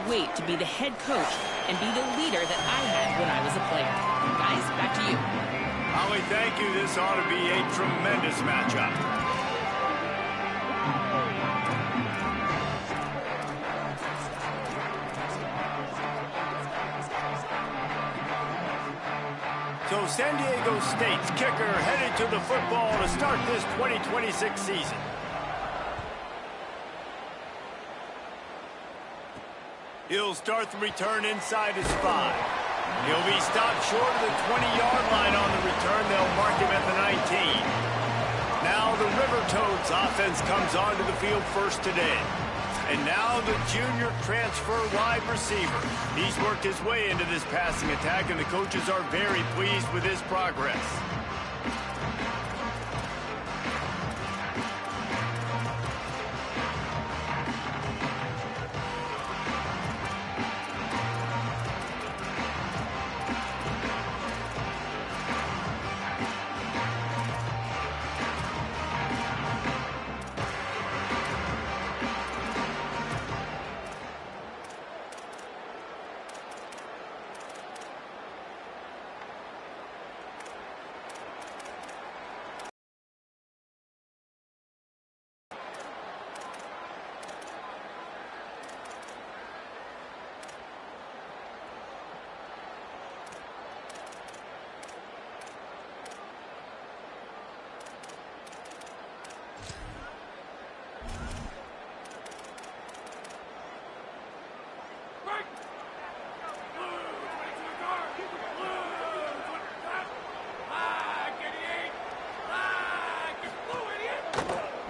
wait to be the head coach and be the leader that I had when I was a player. Guys, back to you. Holly, thank you. This ought to be a tremendous matchup. So San Diego State's kicker headed to the football to start this 2026 season. He'll start the return inside his 5. He'll be stopped short of the 20-yard line on the return. They'll mark him at the 19. Now the River Toads offense comes onto the field first today. And now the junior transfer wide receiver. He's worked his way into this passing attack, and the coaches are very pleased with his progress.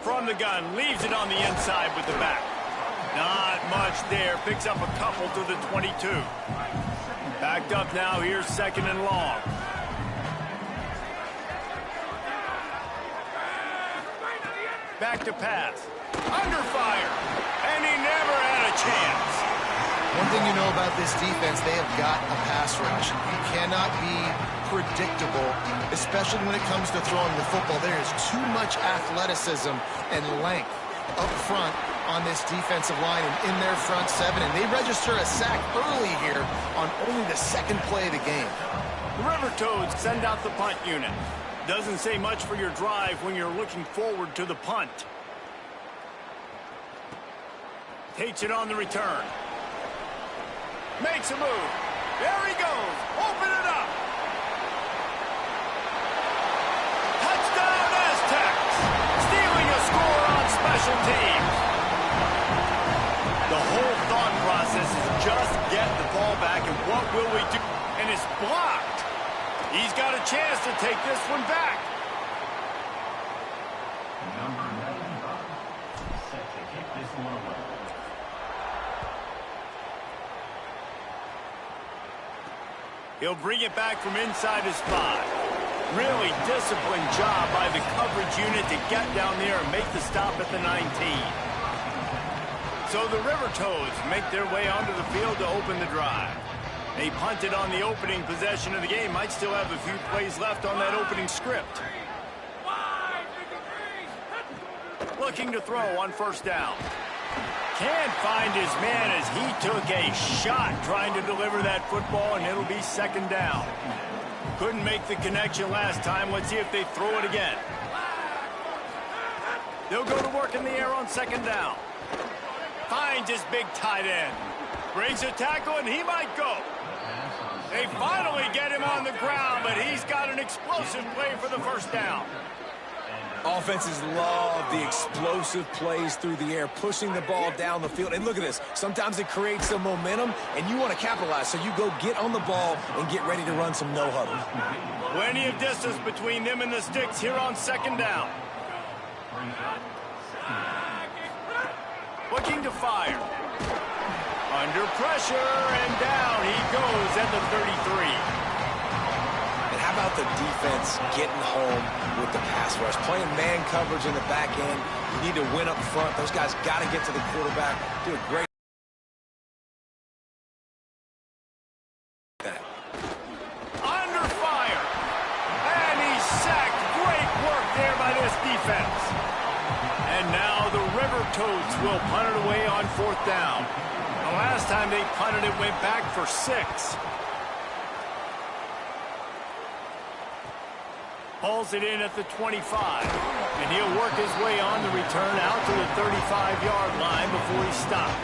From the gun, leaves it on the inside with the back. Not much there, picks up a couple to the 22. Backed up now, here's second and long. Back to pass. Under fire. And he never had a chance. One thing you know about this defense, they have got a pass rush. You cannot be predictable, especially when it comes to throwing the football. There is too much athleticism and length up front on this defensive line and in their front 7. And they register a sack early here on only the second play of the game. The River Toads send out the punt unit. Doesn't say much for your drive when you're looking forward to the punt. Takes it on the return. Makes a move. There he goes. Open it up. Touchdown Aztecs. Stealing a score on special teams. The whole thought process is just get the ball back and what will we do? And it's blocked. He's got a chance to take this one back. Number 95 set to kick this one away. He'll bring it back from inside his 5. Really disciplined job by the coverage unit to get down there and make the stop at the 19. So the River Toads make their way onto the field to open the drive. They punted on the opening possession of the game. Might still have a few plays left on that opening script. Looking to throw on first down. Can't find his man as he took a shot trying to deliver that football, and it'll be second down. Couldn't make the connection last time. Let's see if they throw it again. They'll go to work in the air on second down. Finds his big tight end. Brings a tackle, and he might go. They finally get him on the ground, but he's got an explosive play for the first down. Offenses love the explosive plays through the air, pushing the ball down the field. And look at this. Sometimes it creates some momentum, and you want to capitalize. So you go get on the ball and get ready to run some no-huddle. Plenty of distance between them and the sticks here on second down. Looking to fire. Under pressure, and down he goes at the 33. And how about the defense getting home with the pass rush? Playing man coverage in the back end. You need to win up front. Those guys got to get to the quarterback. Do a great job. Under fire. And he's sacked. Great work there by this defense. And now the River Toads will punt it away on fourth down. Last time they punted it, went back for 6. Hauls it in at the 25. And he'll work his way on the return out to the 35-yard line before he stopped.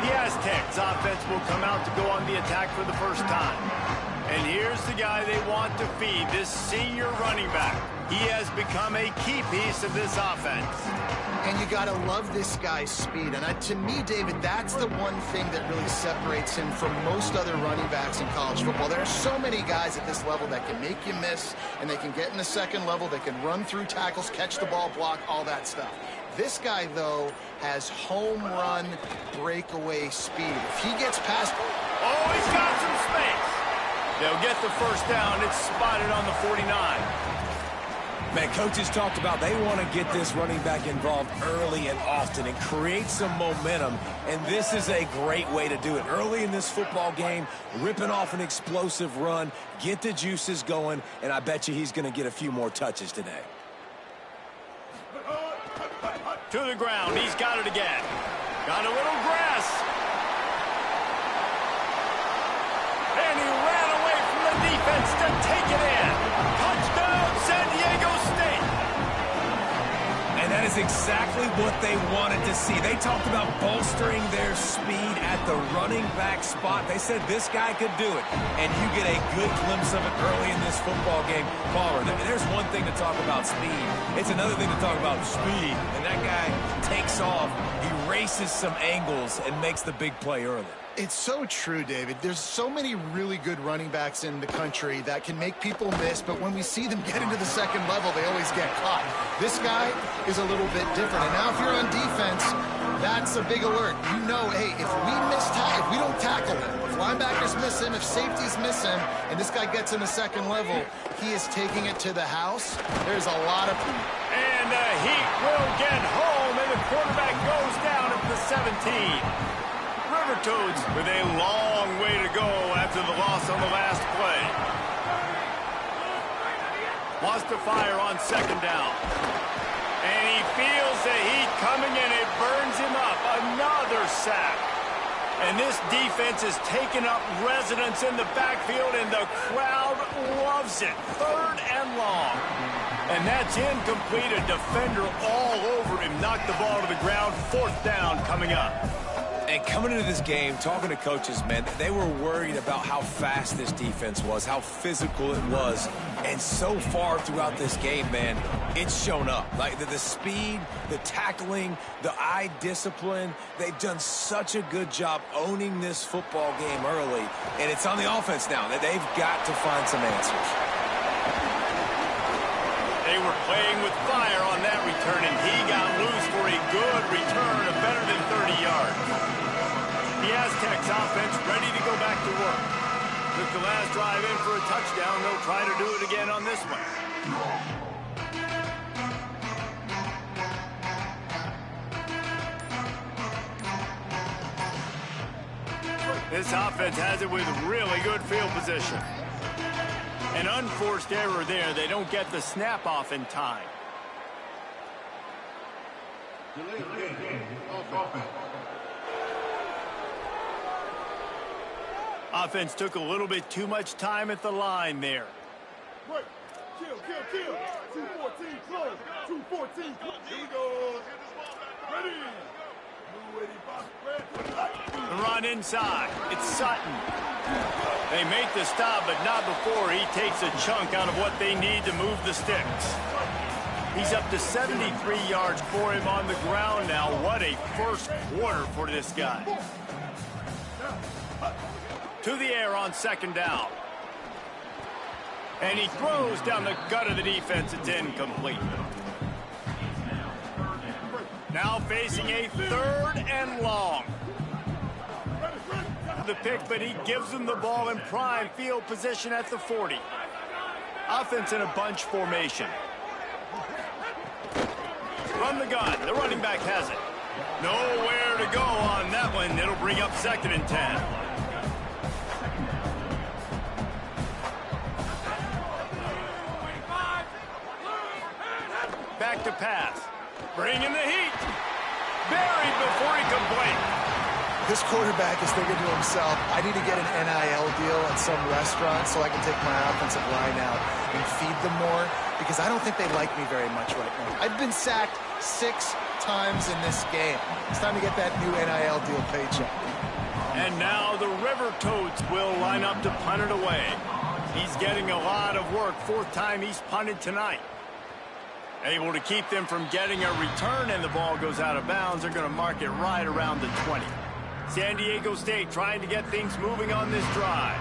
The Aztecs offense will come out to go on the attack for the first time. And here's the guy they want to feed, this senior running back. He has become a key piece of this offense. And you got to love this guy's speed. And to me, David, that's the one thing that really separates him from most other running backs in college football. There are so many guys at this level that can make you miss, and they can get in the second level. They can run through tackles, catch the ball, block, all that stuff. This guy, though, has home run breakaway speed. If he gets past... Oh, he's got some space. They'll get the first down. It's spotted on the 49. Man, coaches talked about they want to get this running back involved early and often and create some momentum, and this is a great way to do it. Early in this football game, ripping off an explosive run, get the juices going, and I bet you he's going to get a few more touches today. To the ground. He's got it again. Got a little grass. And he ran away from the defense to take it in. Touchdown, San Diego State. And that is exactly what they wanted to see. They talked about bolstering their speed at the running back spot. They said this guy could do it. And you get a good glimpse of it early in this football game. Palmer, there's one thing to talk about speed. It's another thing to talk about speed. And that guy takes off, erases some angles, and makes the big play early. It's so true, David. There's so many really good running backs in the country that can make people miss, but when we see them get into the second level, they always get caught. This guy is a little bit different. And now if you're on defense, that's a big alert. You know, hey, if we don't tackle him, if linebackers miss him, if safeties miss him, and this guy gets in the second level, he is taking it to the house. There's a lot of... And the Heat will get home, and the quarterback goes down at the 17. River Toads with a long way to go after the loss on the last play. Wants to fire on second down. And he feels the heat coming in. It burns him up. Another sack. And this defense is taking up residence in the backfield, and the crowd loves it. 3rd and long. And that's incomplete. A defender all over him. Knocked the ball to the ground. 4th down coming up. And coming into this game, talking to coaches, man, they were worried about how fast this defense was, how physical it was. And so far throughout this game, man, it's shown up. Like the speed, the tackling, the eye discipline, they've done such a good job owning this football game early. And it's on the offense now that they've got to find some answers. They were playing with fire on that return, and he got loose for a good return of better than 30 yards. The Aztecs offense ready to go back to work. Took the last drive in for a touchdown. They'll try to do it again on this one. This offense has it with really good field position. An unforced error there. They don't get the snap off in time. Offense took a little bit too much time at the line there. Break. Kill. 214 close. 214 close. Here we go. Ready. The run inside. It's Sutton. They make the stop, but not before he takes a chunk out of what they need to move the sticks. He's up to 73 yards for him on the ground now. What a first quarter for this guy. To the air on second down. And he throws down the gut of the defense. It's incomplete. Now facing a 3rd and long. The pick, but he gives them the ball in prime field position at the 40. Offense in a bunch formation. From the gun, the running back has it. Nowhere to go on that one. It'll bring up 2nd and 10. Back to pass. Bringing the heat. Buried before he can blink. This quarterback is thinking to himself, I need to get an NIL deal at some restaurant so I can take my offensive line out and feed them more, because I don't think they like me very much right now. I've been sacked 6 times in this game. It's time to get that new NIL deal paycheck. And now the River Toads will line up to punt it away. He's getting a lot of work. 4th time he's punted tonight. Able to keep them from getting a return, and the ball goes out of bounds. They're going to mark it right around the 20. San Diego State trying to get things moving on this drive.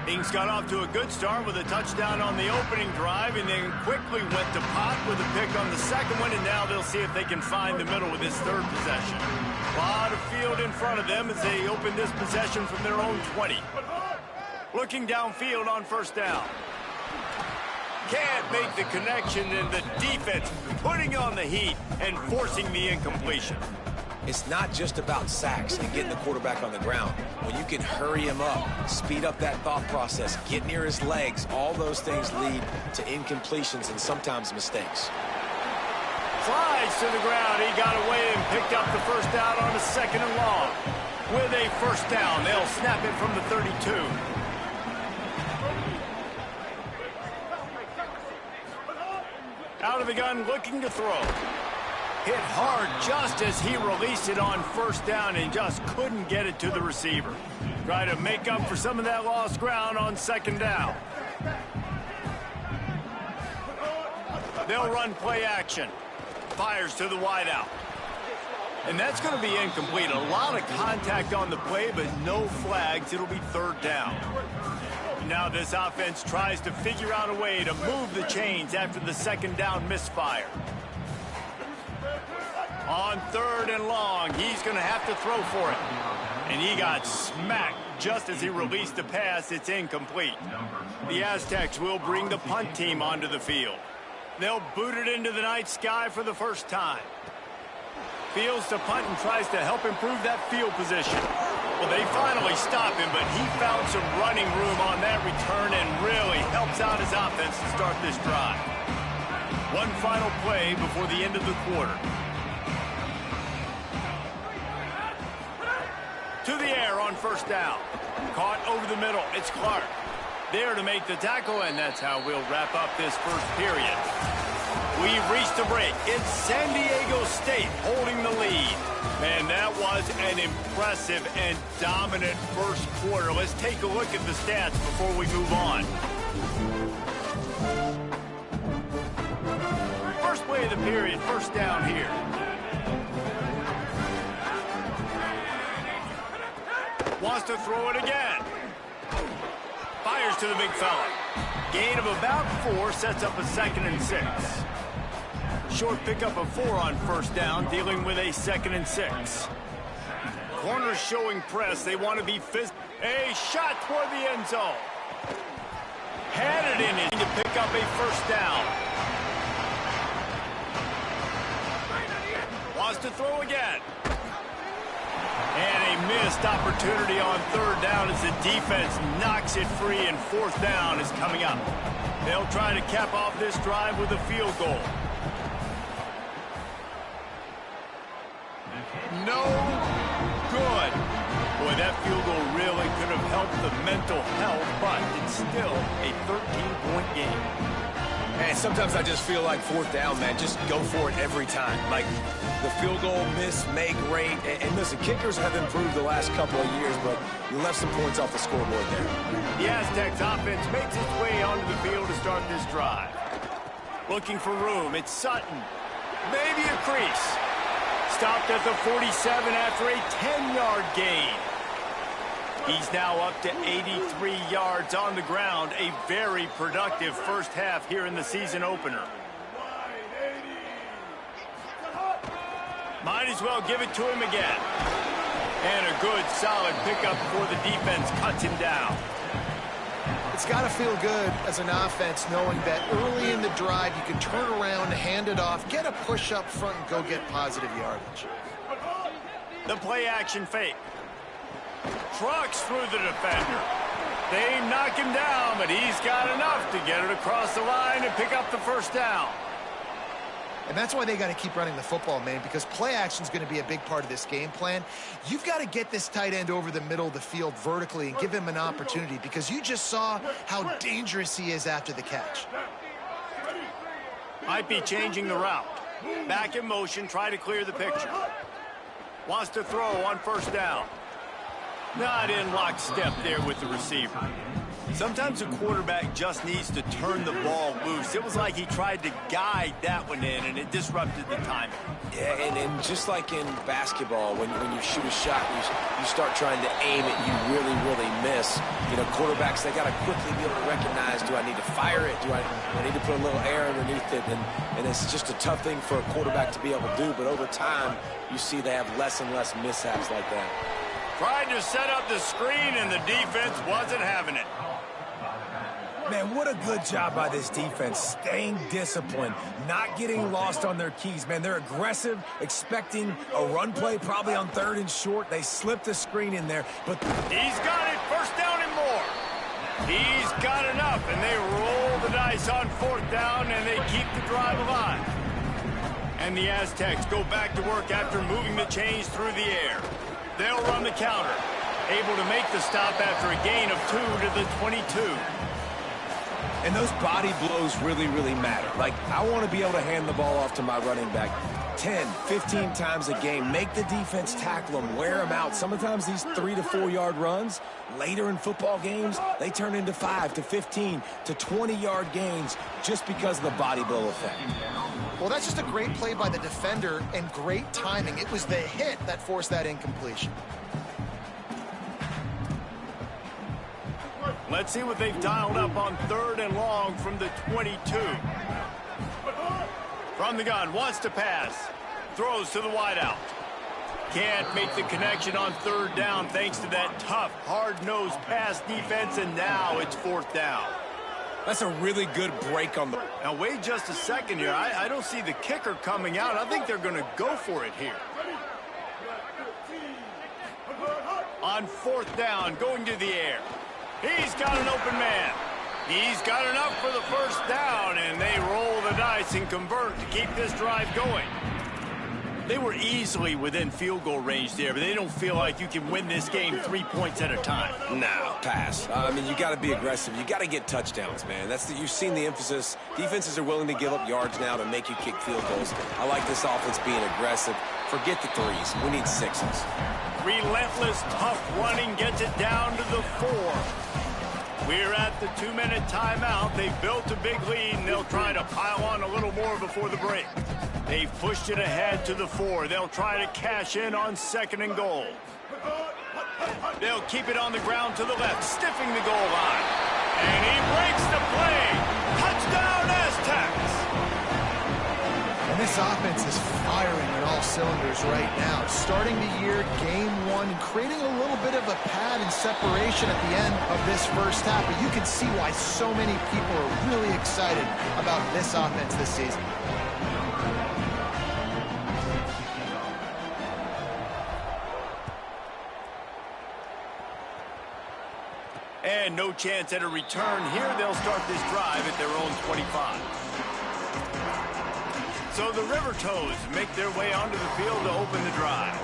Things got off to a good start with a touchdown on the opening drive, and then quickly went to pot with a pick on the second one, and now they'll see if they can find the middle with this 3rd possession. A lot of field in front of them as they open this possession from their own 20. Looking downfield on 1st down. Can't make the connection, and the defense putting on the heat and forcing the incompletion. It's not just about sacks and getting the quarterback on the ground. When you can hurry him up, speed up that thought process, get near his legs, all those things lead to incompletions and sometimes mistakes. Flies to the ground. He got away and picked up the 1st down on a 2nd and long. With a 1st down, they'll snap it from the 32. Out of the gun, looking to throw. Hit hard just as he released it on 1st down and just couldn't get it to the receiver. Try to make up for some of that lost ground on 2nd down. They'll run play action. Fires to the wideout. And that's going to be incomplete. A lot of contact on the play, but no flags. It'll be 3rd down. Now this offense tries to figure out a way to move the chains after the 2nd down misfire. On 3rd and long, he's going to have to throw for it. And he got smacked just as he released the pass. It's incomplete. The Aztecs will bring the punt team onto the field. They'll boot it into the night sky for the 1st time. Fields to punt and tries to help improve that field position. Well, they finally stop him, but he found some running room on that return and really helps out his offense to start this drive. One final play before the end of the quarter. To the air on 1st down. Caught over the middle. It's Clark. There to make the tackle, and that's how we'll wrap up this 1st period. We've reached a break. It's San Diego State holding the lead. Man, that was an impressive and dominant 1st quarter. Let's take a look at the stats before we move on. First play of the period, 1st down here. Wants to throw it again. Fires to the big fella. Gain of about 4 sets up a 2nd and 6. Short pickup of 4 on 1st down, dealing with a 2nd and 6. Corners showing press. They want to be physical. A shot toward the end zone. Had it in to pick up a 1st down. Wants to throw again. And a missed opportunity on 3rd down as the defense knocks it free, and 4th down is coming up. They'll try to cap off this drive with a field goal. No good. Boy, that field goal really could have helped the mental health, but it's still a 13-point game. And sometimes I just feel like 4th down, man, just go for it every time. Like the field goal miss, make rate. And listen, kickers have improved the last couple of years, but you left some points off the scoreboard there. The Aztecs offense makes its way onto the field to start this drive. Looking for room. It's Sutton. Maybe a crease. Stopped at the 47 after a 10-yard gain. He's now up to 83 yards on the ground. A very productive 1st half here in the season opener. Might as well give it to him again. And a good, solid pickup before the defense cuts him down. It's got to feel good as an offense knowing that early in the drive you can turn around, hand it off, get a push up front, and go get positive yardage. The play action fake. Trucks through the defender. They knock him down, but he's got enough to get it across the line and pick up the 1st down. And that's why they got to keep running the football, man, because play action is going to be a big part of this game plan. You've got to get this tight end over the middle of the field vertically and give him an opportunity, because you just saw how dangerous he is after the catch. Might be changing the route. Back in motion, try to clear the picture. Wants to throw on first down. Not in lockstep there with the receiver. Sometimes a quarterback just needs to turn the ball loose. It was like he tried to guide that one in, and it disrupted the timing. Yeah, and just like in basketball, when you shoot a shot, you start trying to aim it, you really miss. You know, quarterbacks, they got to quickly be able to recognize, do I need to fire it? Do I need to put a little air underneath it? And it's just a tough thing for a quarterback to be able to do, but over time, you see they have less and less mishaps like that. Tried to set up the screen, and the defense wasn't having it. Man, what a good job by this defense, staying disciplined, not getting lost on their keys. Man, they're aggressive, expecting a run play probably on 3rd and short. They slipped the screen in there, but He's got it, first down and more. He's got enough, and they roll the dice on 4th down, and they keep the drive alive. And the Aztecs go back to work after moving the chains through the air. They'll run the counter, able to make the stop after a gain of 2 to the 22. And those body blows really matter. Like, I want to be able to hand the ball off to my running back 10, 15 times a game. Make the defense tackle them, wear them out. Sometimes these 3 to 4 yard runs, later in football games, they turn into 5 to 15 to 20 yard gains just because of the body blow effect. Well, that's just a great play by the defender and great timing. It was the hit that forced that incompletion. Let's see what they've dialed up on 3rd and long from the 22. From the gun, wants to pass. Throws to the wideout. Can't make the connection on 3rd down thanks to that tough, hard-nosed pass defense, and now it's 4th down. That's a really good break on the... Now, wait just a second here. I don't see the kicker coming out. I think they're going to go for it here. On 4th down, going to the air. He's got an open man. He's got enough for the first down, and they roll the dice and convert to keep this drive going. They were easily within field goal range there, but they don't feel like you can win this game 3 points at a time. No, pass. I mean, you got to be aggressive. You got to get touchdowns, man. You've seen the emphasis. Defenses are willing to give up yards now to make you kick field goals. I like this offense being aggressive. Forget the 3s. We need 6s. Relentless, tough running gets it down to the 4. We're at the 2-minute timeout. They've built a big lead, and they'll try to pile on a little more before the break. They've pushed it ahead to the 4. They'll try to cash in on 2nd and goal. They'll keep it on the ground to the left, stiffing the goal line. And he breaks the play. Touchdown, Aztecs! And this offense is firing on all cylinders right now. Starting the year, game 1, and creating a little bit of a pad and separation at the end of this first half. But you can see why so many people are really excited about this offense this season. And no chance at a return here. They'll start this drive at their own 25. So the River Toads make their way onto the field to open the drive.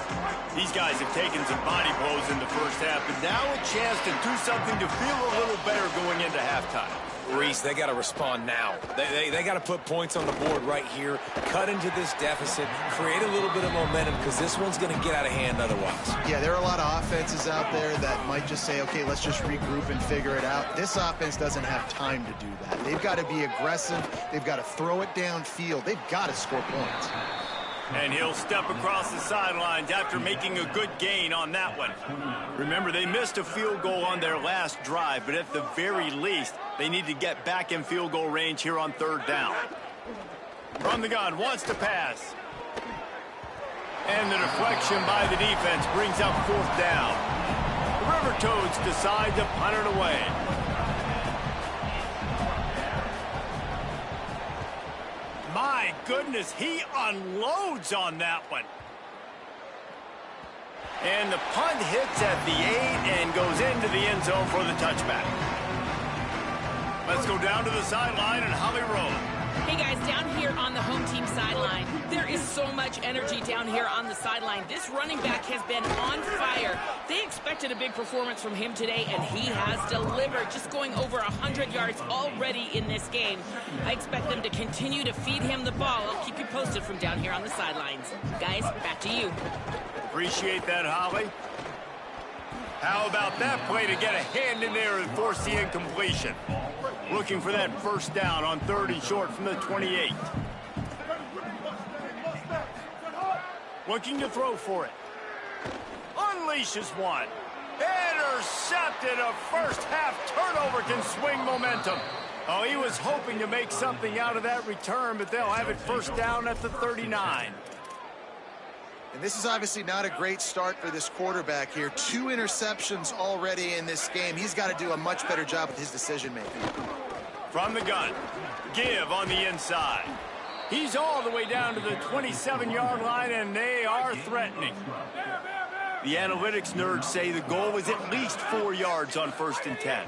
These guys have taken some body blows in the first half, but now a chance to do something to feel a little better going into halftime. Reese, they got to respond now. They got to put points on the board right here, cut into this deficit, create a little bit of momentum, because this one's going to get out of hand otherwise. Yeah, there are a lot of offenses out there that might just say, okay, let's just regroup and figure it out. This offense doesn't have time to do that. They've got to be aggressive. They've got to throw it downfield. They've got to score points. And he'll step across the sidelines after making a good gain on that one. Remember, they missed a field goal on their last drive, but at the very least, they need to get back in field goal range here on 3rd down. From the gun, wants to pass. And the deflection by the defense brings up 4th down. The River Toads decide to punt it away. My goodness, he unloads on that one. And the punt hits at the 8 and goes into the end zone for the touchback. Let's go down to the sideline and Holly Rowe. Hey guys, down here on the home team sideline, there is so much energy down here on the sideline. This running back has been on fire. They expected a big performance from him today, and he has delivered, just going over 100 yards already in this game. I expect them to continue to feed him the ball. I'll keep you posted from down here on the sidelines. Guys, back to you. Appreciate that, Holly. How about that play to get a hand in there and force the incompletion? Looking for that first down on 3rd and short from the 28. Looking to throw for it. Unleashes one. Intercepted. A first half turnover can swing momentum. Oh, he was hoping to make something out of that return, but they'll have it first down at the 39. And this is obviously not a great start for this quarterback here. 2 interceptions already in this game. He's got to do a much better job with his decision-making. From the gun, give on the inside. He's all the way down to the 27-yard line, and they are threatening. The analytics nerds say the goal is at least 4 yards on 1st and 10.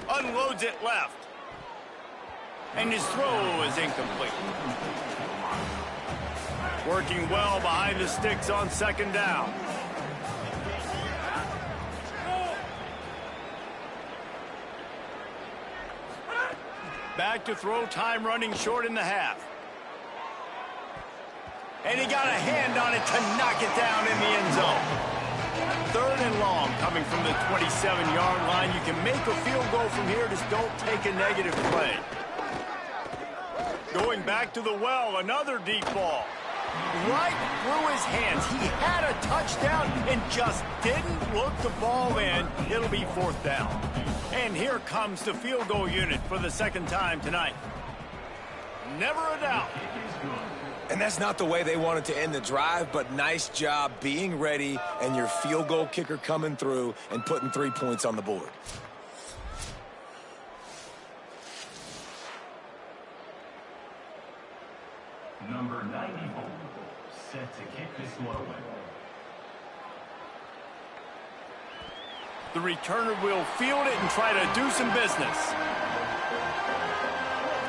Unloads it left. And his throw is incomplete. Working well behind the sticks on 2nd down. Back to throw, time running short in the half. And he got a hand on it to knock it down in the end zone. 3rd and long coming from the 27-yard line. You can make a field goal from here, just don't take a negative play. Going back to the well, another deep ball. Right through his hands. He had a touchdown and just didn't look the ball in. It'll be 4th down. And here comes the field goal unit for the 2nd time tonight. Never a doubt. And that's not the way they wanted to end the drive, but nice job being ready and your field goal kicker coming through and putting 3 points on the board. Number 94, set to kick this one away. The returner will field it and try to do some business.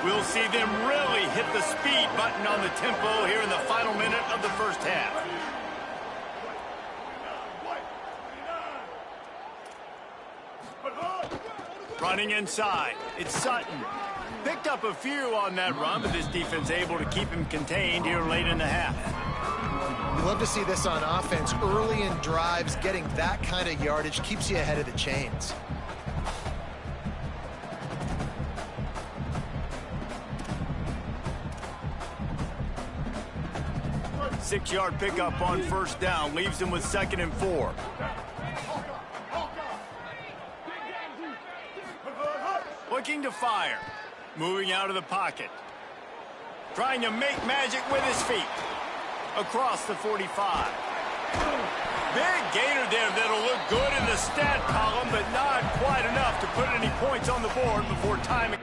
We'll see them really hit the speed button on the tempo here in the final minute of the first half. Running inside, it's Sutton. Picked up a few on that run, but this defense able to keep him contained here late in the half. You love to see this on offense. Early in drives, getting that kind of yardage keeps you ahead of the chains. Six-yard pickup on 1st down, leaves him with 2nd and 4. Looking to fire. Moving out of the pocket. Trying to make magic with his feet. Across the 45. Big gainer there that'll look good in the stat column, but not quite enough to put any points on the board before time.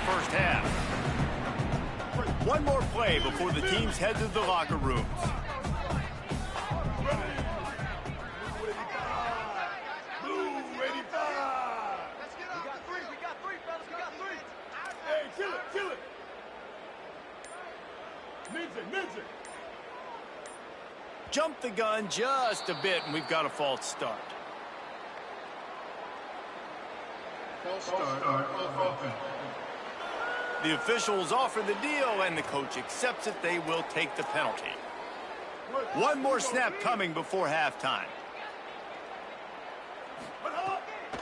first half. One more play before the teams head to the locker rooms. Blue 85. We got three, fellas. We got three. Hey, kill it. Ninja. Jump the gun just a bit, and we've got a false start. The officials offer the deal, and the coach accepts it. They will take the penalty. One more snap coming before halftime.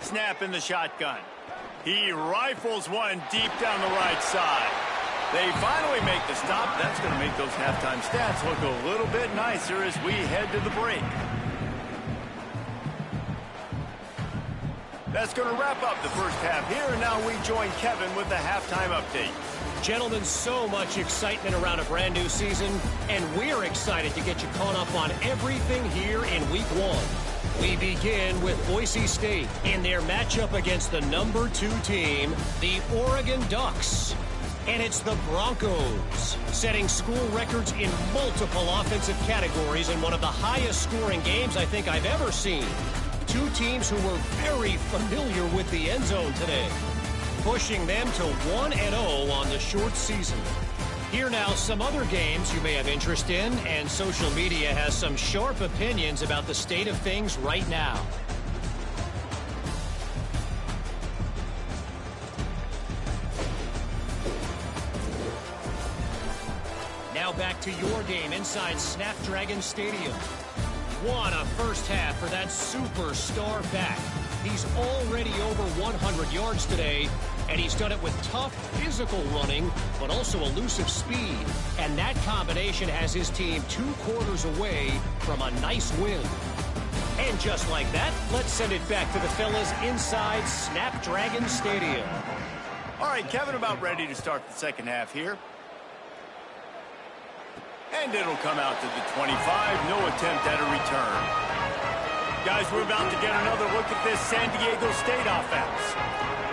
Snap in the shotgun. He rifles one deep down the right side. They finally make the stop. That's going to make those halftime stats look a little bit nicer as we head to the break. That's going to wrap up the first half here, and now we join Kevin with the halftime update. Gentlemen, so much excitement around a brand new season, and we're excited to get you caught up on everything here in Week 1. We begin with Boise State in their matchup against the number 2 team, the Oregon Ducks. And it's the Broncos, setting school records in multiple offensive categories in one of the highest scoring games I think I've ever seen. Two teams who were very familiar with the end zone today, pushing them to 1-0 on the short season. Here now, some other games you may have interest in, and social media has some sharp opinions about the state of things right now. Now back to your game inside Snapdragon Stadium. What a first half for that superstar back. He's already over 100 yards today, and he's done it with tough physical running, but also elusive speed. And that combination has his team 2 quarters away from a nice win. And just like that, let's send it back to the fellas inside Snapdragon Stadium. All right, Kevin, about ready to start the second half here. And it'll come out to the 25. No attempt at a return. Guys, we're about to get another look at this San Diego State offense.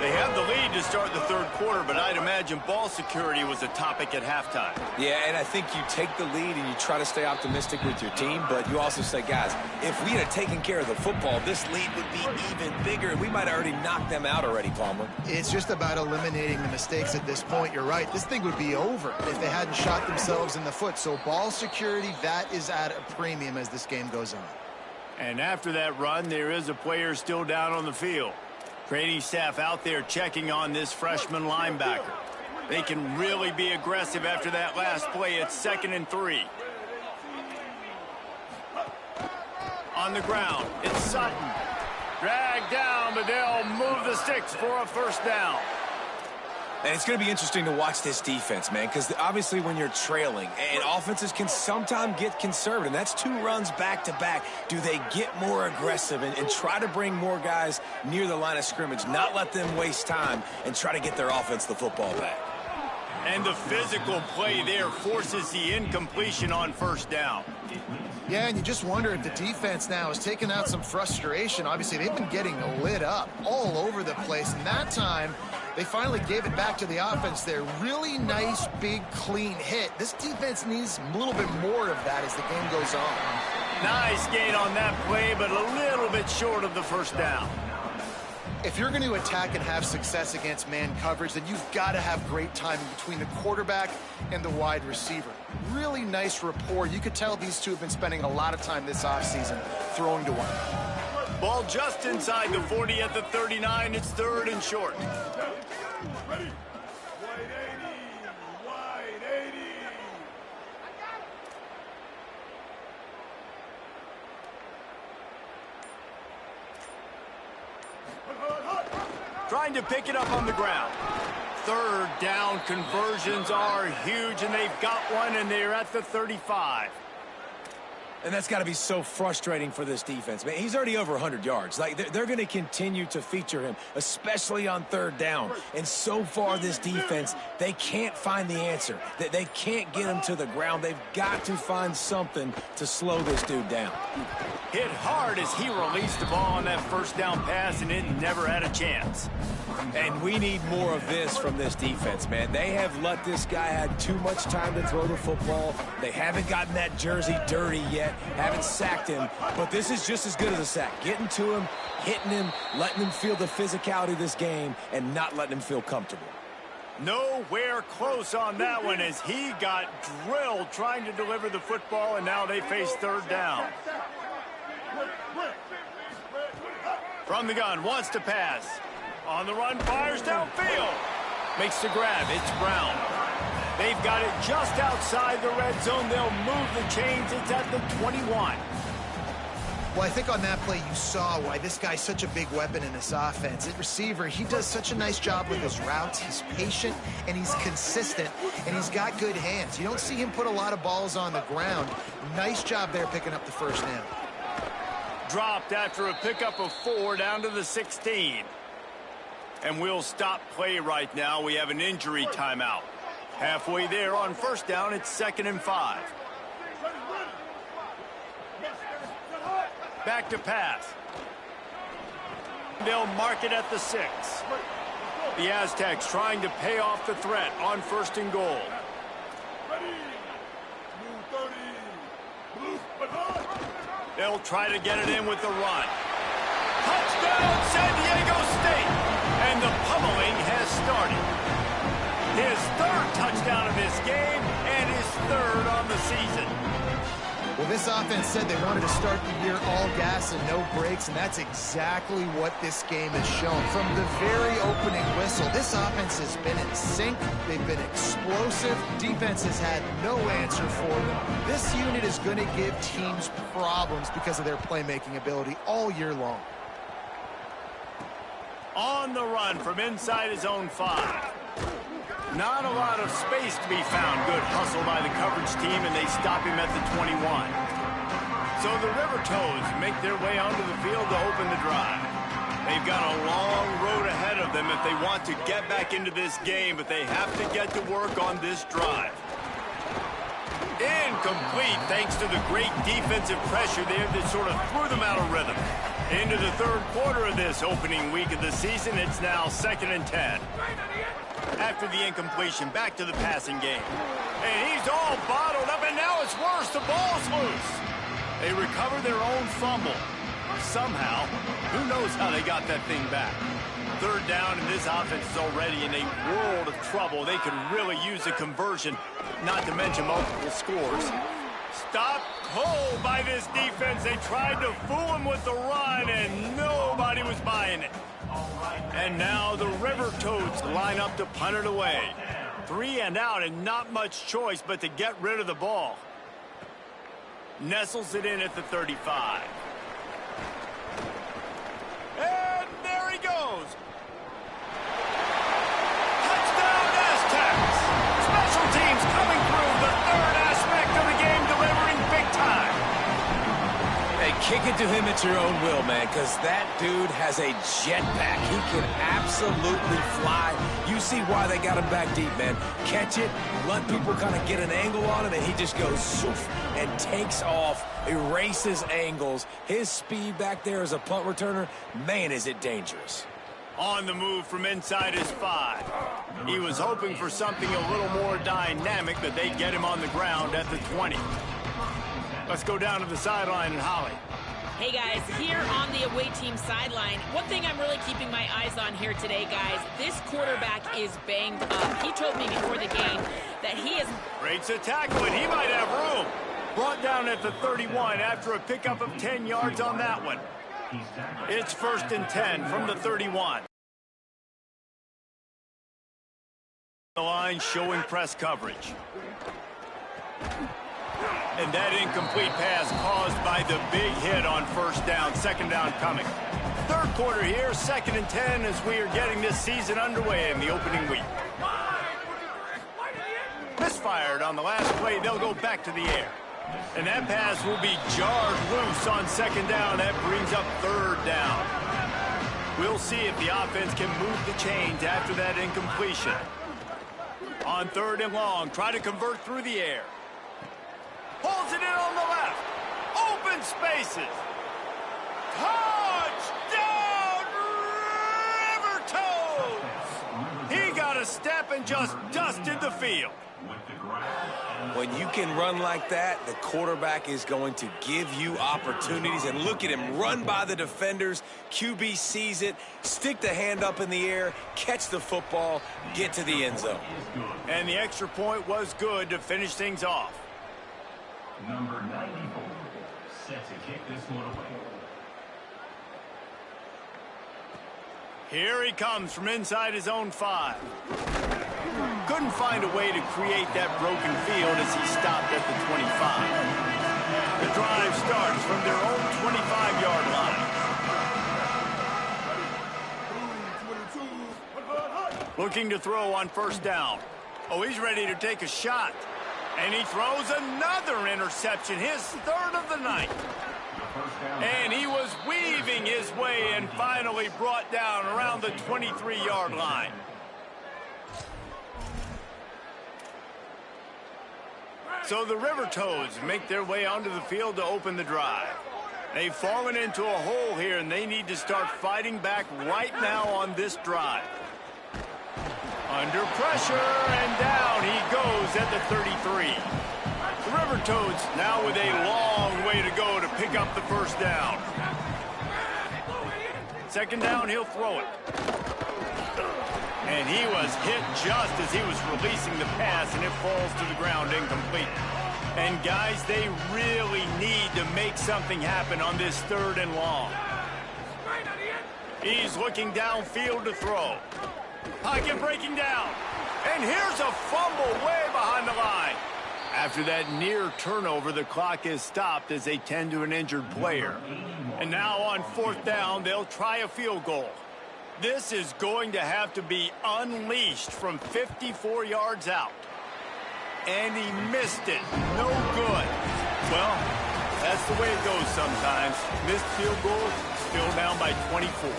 They have the lead to start the third quarter, but I'd imagine ball security was a topic at halftime. Yeah, and I think you take the lead and you try to stay optimistic with your team, but you also say, guys, if we had taken care of the football, this lead would be even bigger. We might have already knocked them out already, Palmer. It's just about eliminating the mistakes at this point. You're right. This thing would be over if they hadn't shot themselves in the foot. So ball security, that is at a premium as this game goes on. And after that run, there is a player still down on the field. Training staff out there checking on this freshman linebacker. They can really be aggressive after that last play. It's 2nd and 3. On the ground, it's Sutton. Dragged down, but they'll move the sticks for a first down. And it's going to be interesting to watch this defense, man, because obviously when you're trailing, and offenses can sometimes get conservative, and that's 2 runs back-to-back. Do they get more aggressive and try to bring more guys near the line of scrimmage, not let them waste time, and try to get their offense the football back? And the physical play there forces the incompletion on first down. Yeah, and you just wonder if the defense now has taken out some frustration. Obviously, they've been getting lit up all over the place, and that time they finally gave it back to the offense there. Really nice, big, clean hit. This defense needs a little bit more of that as the game goes on. Nice gain on that play, but a little bit short of the first down. If you're going to attack and have success against man coverage, then you've got to have great timing between the quarterback and the wide receiver. Really nice rapport. You could tell these two have been spending a lot of time this offseason throwing to one. Ball just inside the 40 at the 39. It's 3rd and short. Ready? Wide 80. Wide 80. Trying to pick it up on the ground. 3rd down conversions are huge, and they've got one, and they're at the 35. And that's got to be so frustrating for this defense, man. He's already over 100 yards. Like, they're going to continue to feature him, especially on third down. And so far, this defense, they can't find the answer. They can't get him to the ground. They've got to find something to slow this dude down. Hit hard as he released the ball on that first down pass, and it never had a chance. And we need more of this from this defense, man. They have let this guy have too much time to throw the football. They haven't gotten that jersey dirty yet, haven't sacked him, but this is just as good as a sack. Getting to him, hitting him, letting him feel the physicality of this game, and not letting him feel comfortable. Nowhere close on that one as he got drilled trying to deliver the football, and now they face third down. From the gun, wants to pass. On the run, fires downfield. Makes the grab, it's Brown. They've got it just outside the red zone. They'll move the chains. It's at the 21. Well, I think on that play you saw why this guy's such a big weapon in this offense. At receiver, he does such a nice job with his routes. He's patient, and he's consistent, and he's got good hands. You don't see him put a lot of balls on the ground. Nice job there picking up the first down. Dropped after a pickup of 4 down to the 16. And we'll stop play right now. We have an injury timeout. Halfway there on first down, it's 2nd and 5. Back to pass. They'll mark it at the 6. The Aztecs trying to pay off the threat on 1st and goal. They'll try to get it in with the run. Touchdown, San Diego State! And the pummeling has started. His 3rd touchdown of this game and his 3rd on the season. Well, this offense said they wanted to start the year all gas and no brakes, and that's exactly what this game has shown. From the very opening whistle, this offense has been in sync. They've been explosive. Defense has had no answer for them. This unit is going to give teams problems because of their playmaking ability all year long. On the run from inside his own 5. Not a lot of space to be found. Good hustle by the coverage team, and they stop him at the 21. So the River Toads make their way onto the field to open the drive. They've got a long road ahead of them if they want to get back into this game, but they have to get to work on this drive. Incomplete thanks to the great defensive pressure there that sort of threw them out of rhythm. Into the 3rd quarter of this opening week of the season, it's now 2nd and 10. After the incompletion, back to the passing game. And he's all bottled up, and now it's worse. The ball's loose. They recover their own fumble. Somehow, who knows how they got that thing back. 3rd down, and this offense is already in a world of trouble. They could really use a conversion, not to mention multiple scores. Stopped cold by this defense. They tried to fool him with the run, and nobody was buying it. And now the River Toads line up to punt it away. 3 and out, and not much choice but to get rid of the ball. Nestles it in at the 35. And there he goes. Touchdown, Aztecs! Special teams coming through, the 3rd aspect of the game, delivering big time. Hey, kick it to him at your own will, man, because that dude has a jetpack. He can absolutely fly. You see why they got him back deep, man. Catch it, let people kind of get an angle on him, and he just goes zoof and takes off, erases angles. His speed back there as a punt returner, man, is it dangerous. On the move from inside his 5. He was hoping for something a little more dynamic, but they get him on the ground at the 20. Let's go down to the sideline and Holly. Hey guys, here on the away team sideline, one thing I'm really keeping my eyes on here today, guys, this quarterback is banged up. He told me before the game that he is... Breaks a tackle, and he might have room. Brought down at the 31 after a pickup of 10 yards on that one. It's 1st and 10 from the 31. The line showing press coverage. And that incomplete pass caused by the big hit on 1st down. 2nd down coming. 3rd quarter here, 2nd and 10 as we are getting this season underway in the opening week. Misfired on the last play. They'll go back to the air. And that pass will be jarred loose on second down. That brings up third down. We'll see if the offense can move the chains after that incompletion. On third and long, try to convert through the air. Pulls it in on the left. Open spaces. Touchdown, River Toads! He got a step and just dusted the field. When you can run like that, the quarterback is going to give you opportunities. And look at him run by the defenders. QB sees it, stick the hand up in the air, catch the football, get to the end zone. And the extra point was good to finish things off. Number 94, set to kick this one away. Here he comes from inside his own 5. Couldn't find a way to create that broken field as he stopped at the 25. The drive starts from their own 25-yard line. Looking to throw on first down. Oh, he's ready to take a shot. And he throws another interception, his third of the night. And he was weaving his way and finally brought down around the 23-yard line. So the River Toads make their way onto the field to open the drive. They've fallen into a hole here, and they need to start fighting back right now on this drive. Under pressure, and down he goes at the 33. The River Toads now with a long way to go to pick up the first down. Second down, he'll throw it. And he was hit just as he was releasing the pass, and it falls to the ground incomplete. And guys, they really need to make something happen on this third and long. He's looking downfield to throw. Pocket breaking down. And here's a fumble way behind the line. After that near turnover, the clock is stopped as they tend to an injured player. And now on fourth down, they'll try a field goal. This is going to have to be unleashed from 54 yards out. And he missed it. No good. Well, that's the way it goes sometimes. Missed field goal, still down by 24.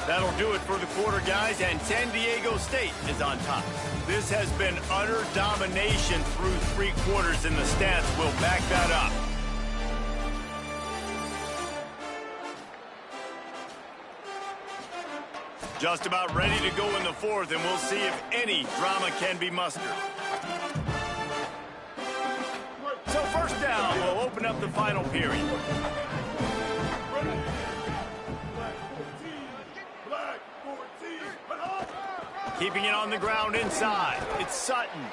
That'll do it for the quarter, guys, and San Diego State is on top. This has been utter domination through 3 quarters, and the stats will back that up. Just about ready to go in the fourth, and we'll see if any drama can be mustered. So first down will open up the final period. Keeping it on the ground inside. It's Sutton.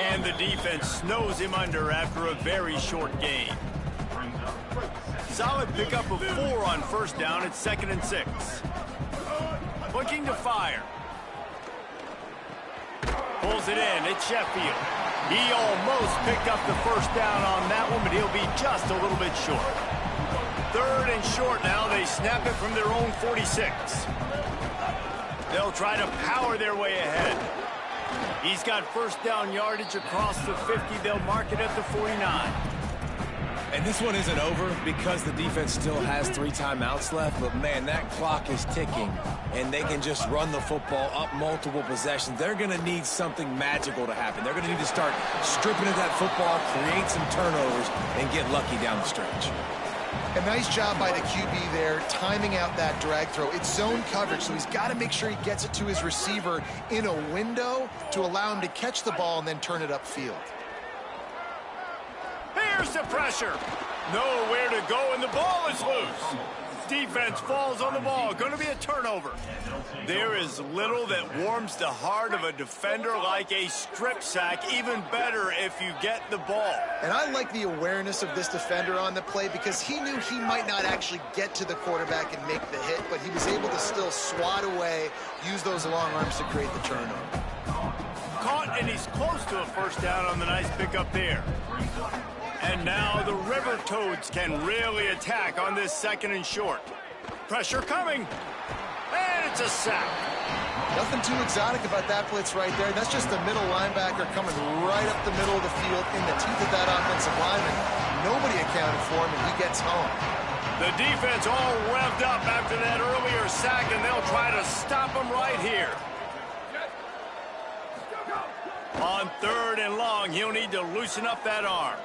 And the defense snows him under after a very short game. Solid pickup of 4 on first down. It's 2nd and 6. Looking to fire. Pulls it in. It's Sheffield. He almost picked up the first down on that one, but he'll be just a little bit short. 3rd and short now. They snap it from their own 46. They'll try to power their way ahead. He's got first down yardage across the 50. They'll mark it at the 49. And this one isn't over because the defense still has 3 timeouts left. But, man, that clock is ticking, and they can just run the football up multiple possessions. They're going to need something magical to happen. They're going to need to start stripping at that football, create some turnovers, and get lucky down the stretch. A nice job by the QB there, timing out that drag throw. It's zone coverage, so he's got to make sure he gets it to his receiver in a window to allow him to catch the ball and then turn it upfield. Here's the pressure. Nowhere to go, and the ball is loose. Defense falls on the ball. Going to be a turnover. There is little that warms the heart of a defender like a strip sack. Even better if you get the ball. And I like the awareness of this defender on the play because he knew he might not actually get to the quarterback and make the hit, but he was able to still swat away, use those long arms to create the turnover. Caught, and he's close to a first down on the nice pickup there. And now the River Toads can really attack on this 2nd and short. Pressure coming. And it's a sack. Nothing too exotic about that blitz right there. That's just the middle linebacker coming right up the middle of the field in the teeth of that offensive lineman. Nobody accounted for him, and he gets home. The defense all revved up after that earlier sack, and they'll try to stop him right here. On 3rd and long, he'll need to loosen up that arm.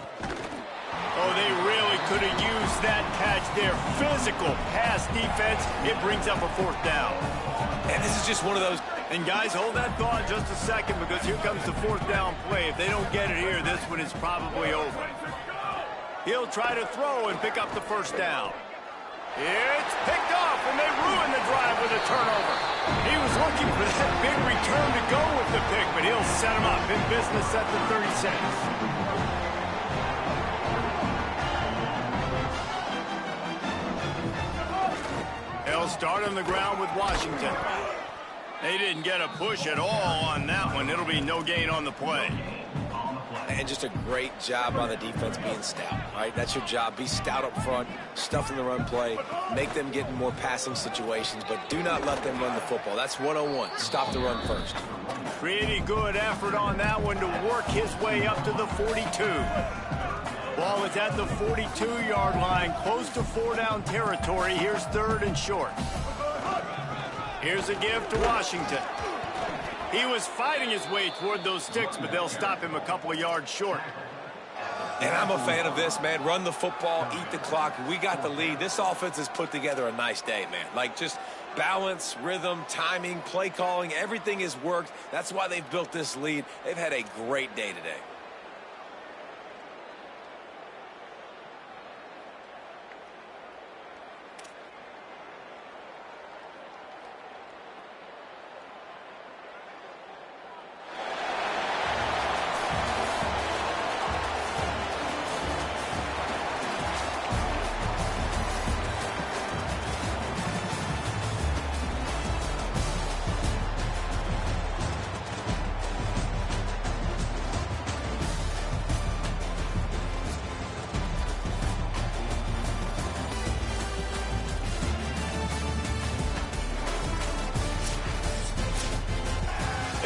Oh, they really could have used that catch there. Physical pass defense. It brings up a 4th down. And this is just one of those. And guys, hold that thought just a second, because here comes the 4th down play. If they don't get it here, this one is probably over. He'll try to throw and pick up the 1st down. It's picked off, and they ruin the drive with a turnover. He was looking for that big return to go with the pick, but he'll set him up in business at the 36. They'll start on the ground with Washington. They didn't get a push at all on that one. It'll be no gain on the play. And just a great job by the defense being stout, right? That's your job. Be stout up front, stuff in the run play, make them get in more passing situations, but do not let them run the football. That's 101. Stop the run first. Pretty good effort on that one to work his way up to the 42. Ball is at the 42-yard line, close to 4-down territory. Here's 3rd and short. Here's a give to Washington. He was fighting his way toward those sticks, but they'll stop him a couple of yards short. And I'm a fan of this, man. Run the football, eat the clock. We got the lead. This offense has put together a nice day, man. Like, just balance, rhythm, timing, play calling, everything has worked. That's why they've built this lead. They've had a great day today.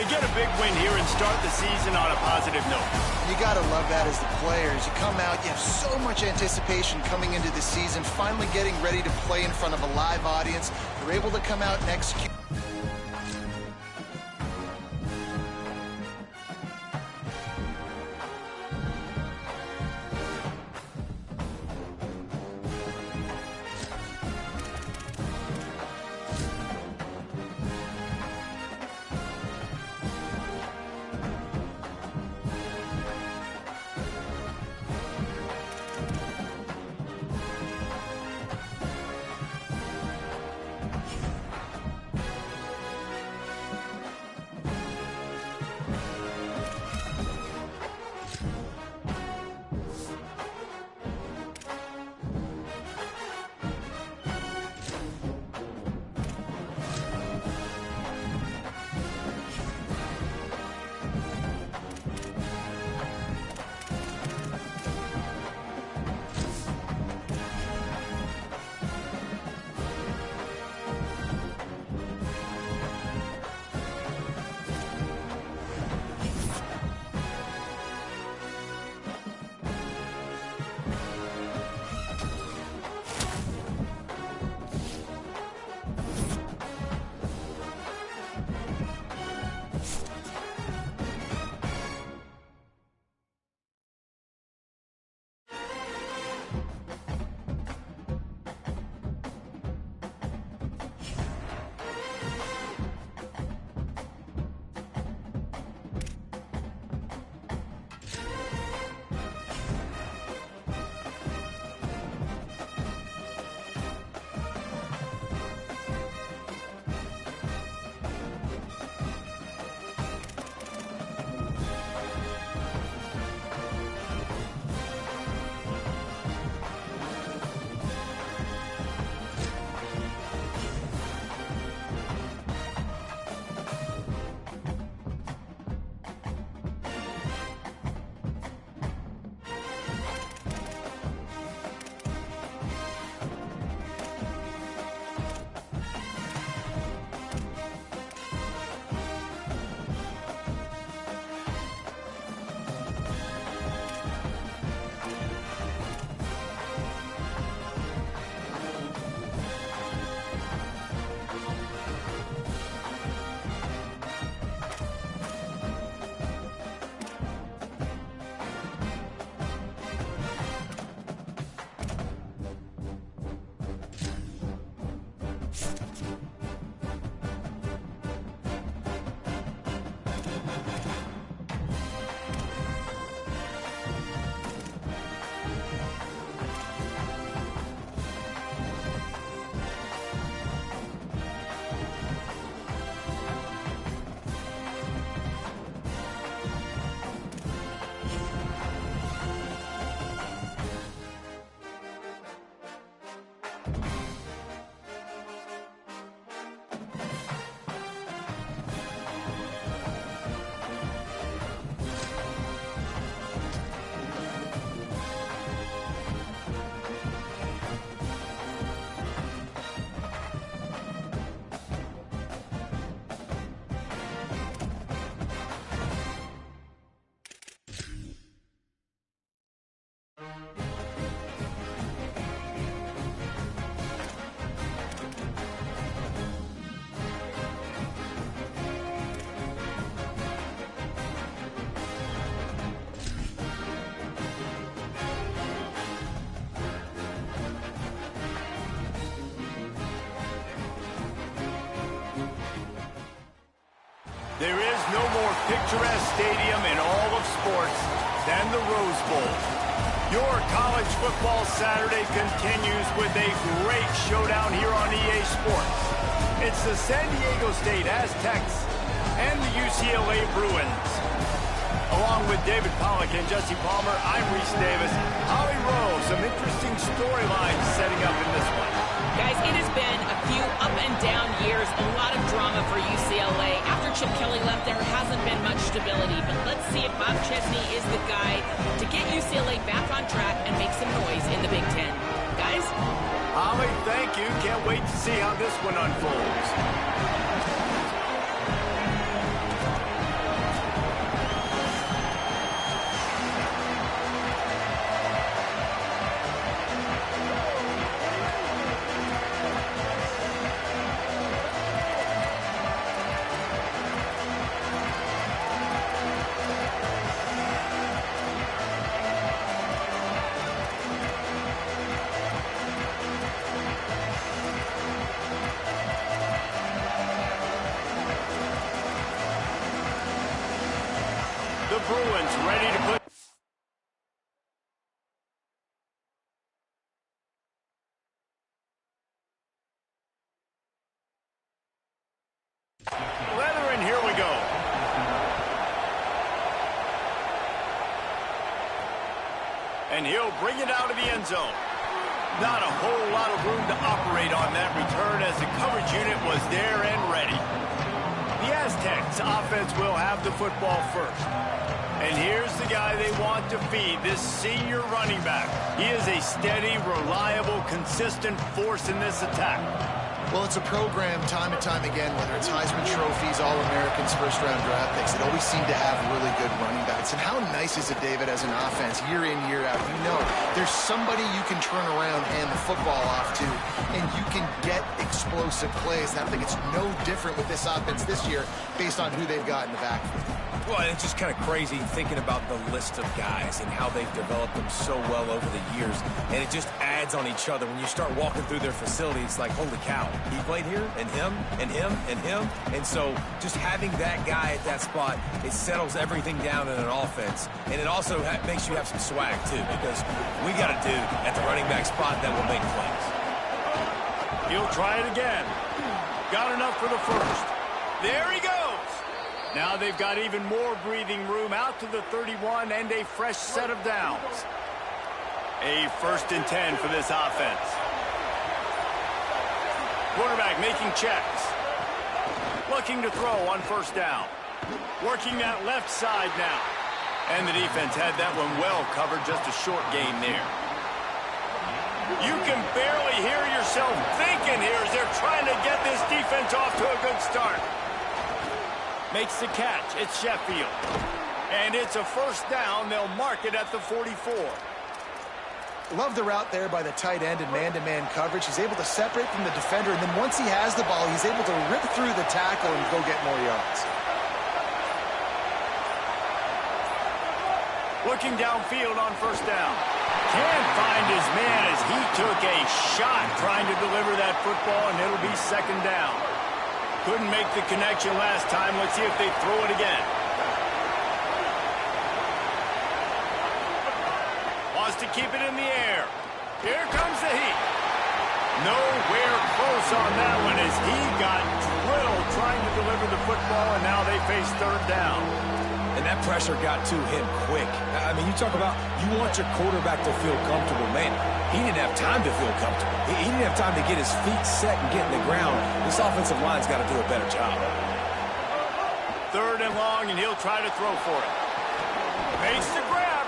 They get a big win here and start the season on a positive note. You got to love that as the players. You come out, you have so much anticipation coming into the season, finally getting ready to play in front of a live audience. You're able to come out and execute. There is no more picturesque stadium in all of sports than the Rose Bowl. Your college football Saturday continues with a great showdown here on EA Sports. It's the San Diego State Aztecs and the UCLA Bruins. Along with David Pollack and Jesse Palmer, I'm Reese Davis. Holly Rowe, some interesting storylines setting up in this one. Guys, it has been a few up and down years, a lot of drama for UCLA. After Chip Kelly left, there hasn't been much stability, but let's see if Bob Chesney is the guy to get UCLA back on track and make some noise in the Big Ten. Guys? Holly, thank you. Can't wait to see how this one unfolds. The Bruins ready to put... Leather, and here we go. And he'll bring it out of the end zone. Not a whole lot of room to operate on that return as the coverage unit was there and ready. The Aztecs offense will have the football first. And here's the guy they want to feed, this senior running back. He is a steady, reliable, consistent force in this attack. Well, it's a program time and time again, whether it's Heisman trophies, All-Americans, first-round draft picks, it always seem to have really good running backs. And how nice is it, David, as an offense, year in, year out? You know, there's somebody you can turn around and hand the football off to, and you can get explosive plays. And I think it's no different with this offense this year based on who they've got in the backfield. Well, it's just kind of crazy thinking about the list of guys and how they've developed them so well over the years. And it just adds on each other. When you start walking through their facility, it's like, holy cow, he played here, and him, and him, and him. And so just having that guy at that spot, it settles everything down in an offense. And it also makes you have some swag, too, because we got a dude at the running back spot that will make plays. He'll try it again. Got enough for the first. There he goes. Now they've got even more breathing room out to the 31 and a fresh set of downs. A 1st and 10 for this offense. Quarterback making checks. Looking to throw on 1st down. Working that left side now. And the defense had that one well covered, just a short gain there. You can barely hear yourself thinking here as they're trying to get this defense off to a good start. Makes the catch. It's Sheffield. And it's a 1st down. They'll mark it at the 44. Love the route there by the tight end in man-to-man coverage. He's able to separate from the defender, and then once he has the ball, he's able to rip through the tackle and go get more yards. Looking downfield on 1st down. Can't find his man as he took a shot trying to deliver that football, and it'll be 2nd down. Couldn't make the connection last time. Let's see if they throw it again. Wants to keep it in the air. Here comes the heat. Nowhere close on that one as he got drilled trying to deliver the football, and now they face 3rd down. And that pressure got to him quick. I mean, you talk about you want your quarterback to feel comfortable. Man, he didn't have time to feel comfortable. He didn't have time to get his feet set and get in the ground. This offensive line's got to do a better job. 3rd and long, and he'll try to throw for it. Makes the grab.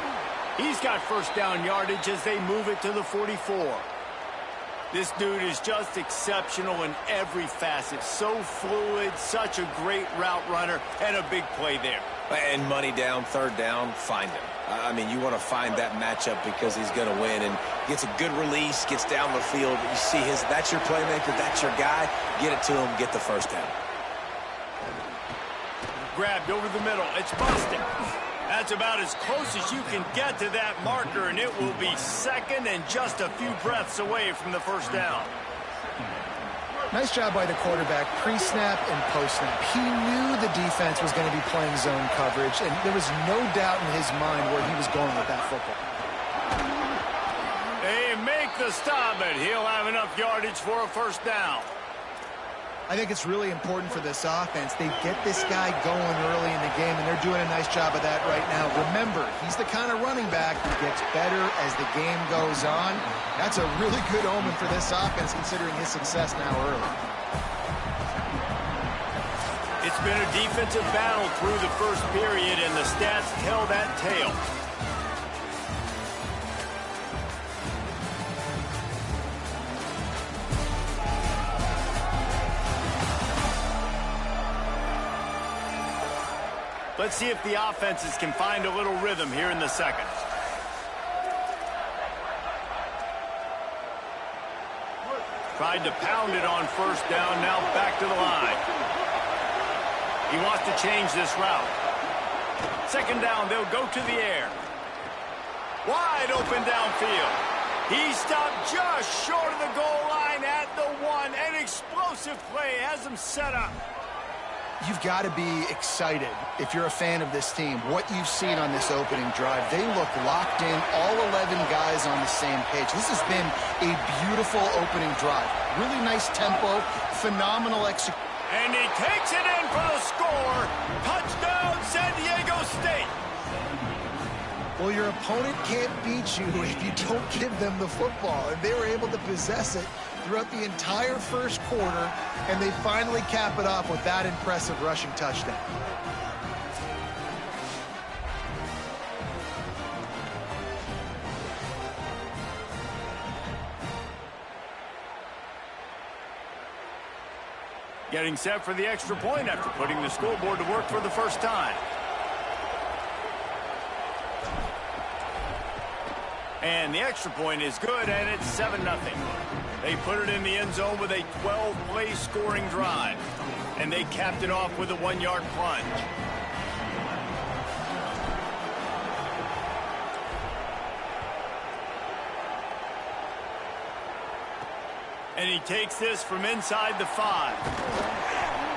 He's got 1st down yardage as they move it to the 44. This dude is just exceptional in every facet. So fluid, such a great route runner, and a big play there. And money down, 3rd down, find him. I mean, you want to find that matchup because he's going to win and gets a good release, gets down the field. You see that's your playmaker, that's your guy. Get it to him, get the 1st down. Grabbed over the middle. It's busted. That's about as close as you can get to that marker, and it will be 2nd and just a few breaths away from the 1st down. Nice job by the quarterback, pre-snap and post-snap. He knew the defense was going to be playing zone coverage, and there was no doubt in his mind where he was going with that football. They make the stop, and he'll have enough yardage for a first down. I think it's really important for this offense. They get this guy going early in the game, and they're doing a nice job of that right now. Remember, he's the kind of running back who gets better as the game goes on. That's a really good omen for this offense, considering his success now early. It's been a defensive battle through the first period, and the stats tell that tale. Let's see if the offenses can find a little rhythm here in the second. Tried to pound it on first down, now back to the line. He wants to change this route. Second down, they'll go to the air. Wide open downfield. He stopped just short of the goal line at the 1. An explosive play has him set up. You've got to be excited if you're a fan of this team. What you've seen on this opening drive, they look locked in, all 11 guys on the same page. This has been a beautiful opening drive. Really nice tempo, phenomenal execution. And he takes it in for the score. Touchdown, San Diego State. Well, your opponent can't beat you if you don't give them the football. And they were able to possess it throughout the entire first quarter, and they finally cap it off with that impressive rushing touchdown. Getting set for the extra point after putting the scoreboard to work for the first time. And the extra point is good, and it's 7-0. They put it in the end zone with a 12-play scoring drive. And they capped it off with a 1-yard plunge. And he takes this from inside the 5.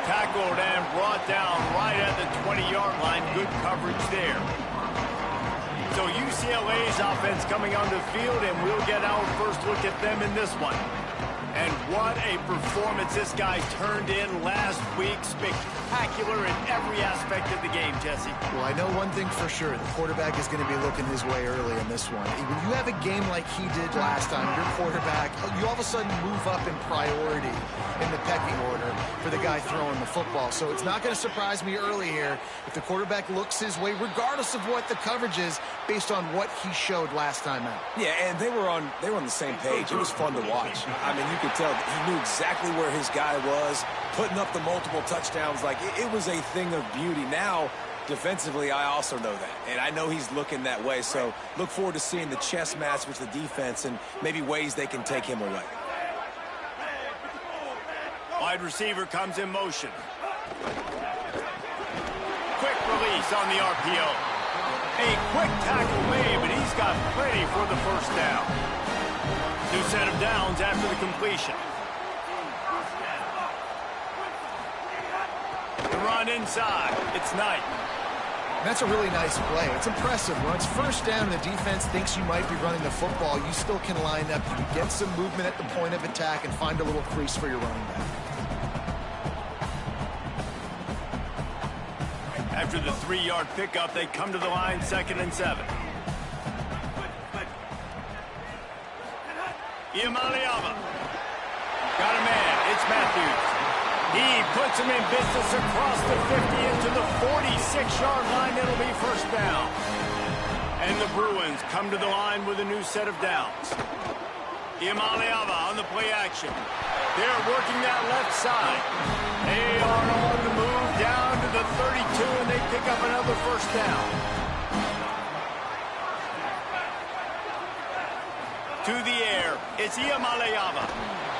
Tackled and brought down right at the 20-yard line. Good coverage there. So UCLA's offense coming on the field, and we'll get our first look at them in this one. And what a performance this guy turned in last week. Spectacular in every aspect of the game, Jesse. Well, I know one thing for sure. The quarterback is going to be looking his way early in this one. When you have a game like he did last time, your quarterback, you all of a sudden move up in priority in the pecking order for the guy throwing the football. So it's not going to surprise me early here if the quarterback looks his way, regardless of what the coverage is, based on what he showed last time out. Yeah, and they were on the same page. It was fun to watch. I mean, you could tell he knew exactly where his guy was, putting up the multiple touchdowns. Like, it was a thing of beauty. Now, defensively, I also know that, and I know he's looking that way. So look forward to seeing the chess match with the defense and maybe ways they can take him away. Wide receiver comes in motion. Quick release on the RPO. A quick tackle made, but he's got plenty for the first down. New set of downs after the completion. The run inside. It's Knight. That's a really nice play. It's impressive. When it's first down and the defense thinks you might be running the football, you still can line up. You can get some movement at the point of attack and find a little crease for your running back. After the 3-yard pickup, they come to the line, 2nd and 7. Iamaleava. Got a man. It's Matthews. He puts him in business across the 50 into the 46-yard line. It'll be first down. And the Bruins come to the line with a new set of downs. Iamaleava on the play action. They're working that left side. They are on the move down to the 32, and they pick up another first down. To the air, it's Iamaleava.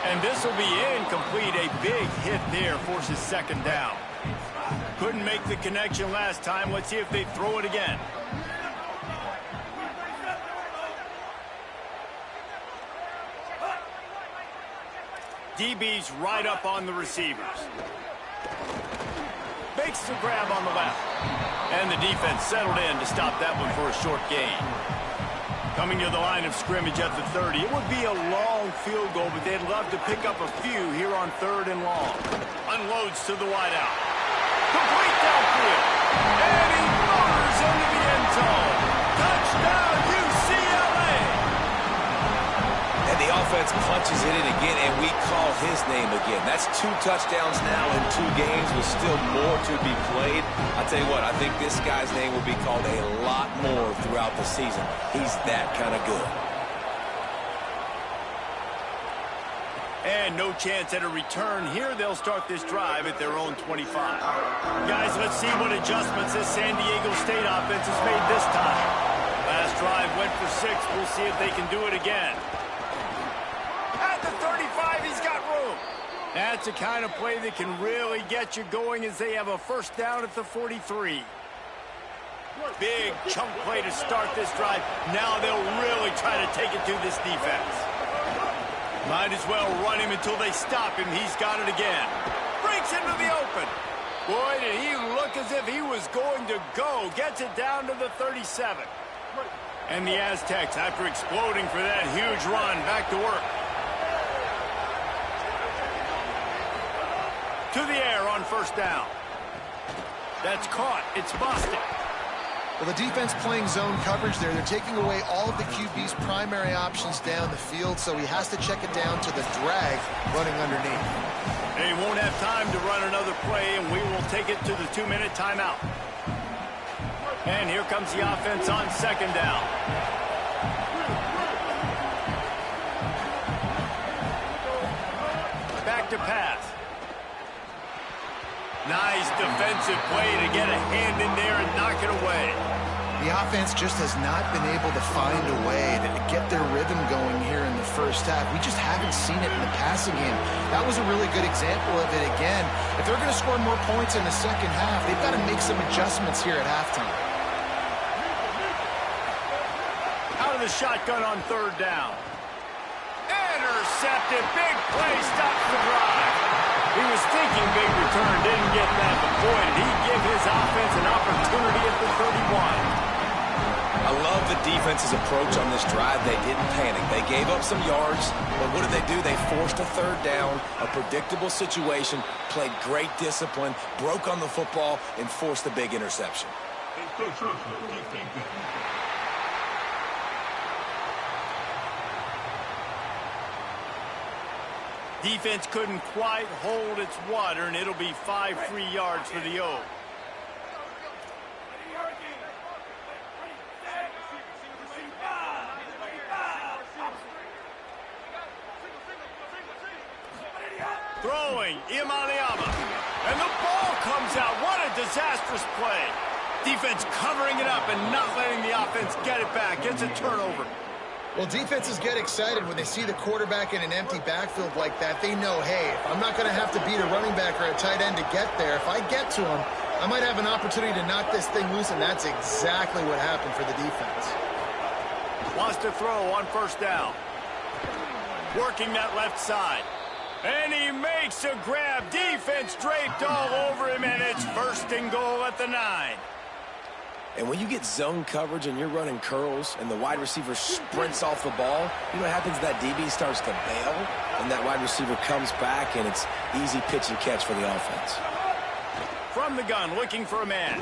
And this will be incomplete. A big hit there forces second down. Couldn't make the connection last time. Let's see if they throw it again. DB's right up on the receivers. Makes the grab on the left. And the defense settled in to stop that one for a short gain. Coming to the line of scrimmage at the 30. It would be a long field goal, but they'd love to pick up a few here on 3rd and long. Unloads to the wideout. Complete downfield. And he motors into the end zone. Touchdown, UCLA! And the offense punches it in again, and we call his name again. That's 2 touchdowns now in 2 games with still more to be played. I'll tell you what, I think this guy's name will be called a lot more throughout the season. He's that kind of good. And no chance at a return here. They'll start this drive at their own 25. Guys, let's see what adjustments this San Diego State offense has made this time. Last drive went for 6. We'll see if they can do it again. At the 35, he's got room. That's the kind of play that can really get you going as they have a first down at the 43. Big chunk play to start this drive. Now they'll really try to take it to this defense. Might as well run him until they stop him. He's got it again. Breaks into the open. Boy, did he look as if he was going to go. Gets it down to the 37. And the Aztecs, after exploding for that huge run, back to work. To the air on first down. That's caught. It's busted. Well, the defense playing zone coverage there. They're taking away all of the QB's primary options down the field, so he has to check it down to the drag running underneath. They won't have time to run another play, and we will take it to the 2-minute timeout. And here comes the offense on second down. Back to pass. Nice defensive play to get a hand in there and knock it away. The offense just has not been able to find a way to get their rhythm going here in the first half. We just haven't seen it in the passing game. That was a really good example of it again. If they're going to score more points in the second half, they've got to make some adjustments here at halftime. Out of the shotgun on third down. Intercepted. Big play. Stops the drive. He was thinking big return, didn't get that, but boy, did he give his offense an opportunity at the 31. I love the defense's approach on this drive. They didn't panic. They gave up some yards, but what did they do? They forced a third down, a predictable situation, played great discipline, broke on the football, and forced the big interception. Defense couldn't quite hold its water, and it'll be 5 free yards for the O. Throwing, Imanayama. And the ball comes out. What a disastrous play. Defense covering it up and not letting the offense get it back. Gets a turnover. Well, defenses get excited when they see the quarterback in an empty backfield like that. They know, hey, if I'm not going to have to beat a running back or a tight end to get there, if I get to him, I might have an opportunity to knock this thing loose, and that's exactly what happened for the defense. Wants to throw on first down. Working that left side. And he makes a grab. Defense draped all over him, and it's first and goal at the 9. And when you get zone coverage and you're running curls and the wide receiver sprints off the ball, you know what happens? That DB starts to bail, and that wide receiver comes back, and it's easy pitch and catch for the offense. From the gun, looking for a man.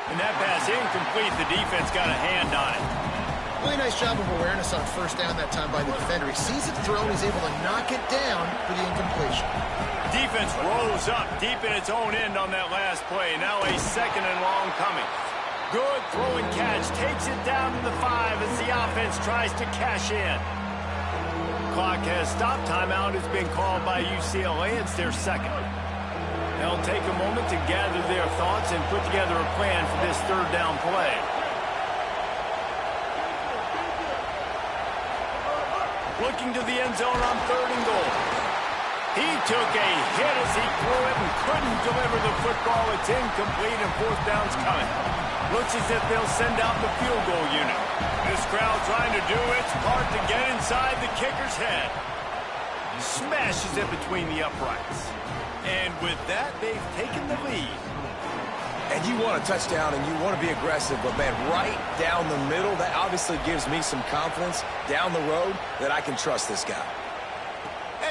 And that pass incomplete. The defense got a hand on it. Really nice job of awareness on first down that time by the defender. He sees it thrown, he's able to knock it down for the incompletion. Defense rose up deep in its own end on that last play. Now a second and long coming. Good throwing catch. Takes it down to the 5 as the offense tries to cash in. Clock has stopped. Timeout has been called by UCLA. It's their second. They'll take a moment to gather their thoughts and put together a plan for this third down play. Looking to the end zone on third and goal. He took a hit as he threw it and couldn't deliver the football. It's incomplete and fourth down's coming. Looks as if they'll send out the field goal unit. This crowd trying to do its part to get inside the kicker's head. Smashes it between the uprights. And with that, they've taken the lead. And you want a touchdown and you want to be aggressive, but man, right down the middle, that obviously gives me some confidence down the road that I can trust this guy.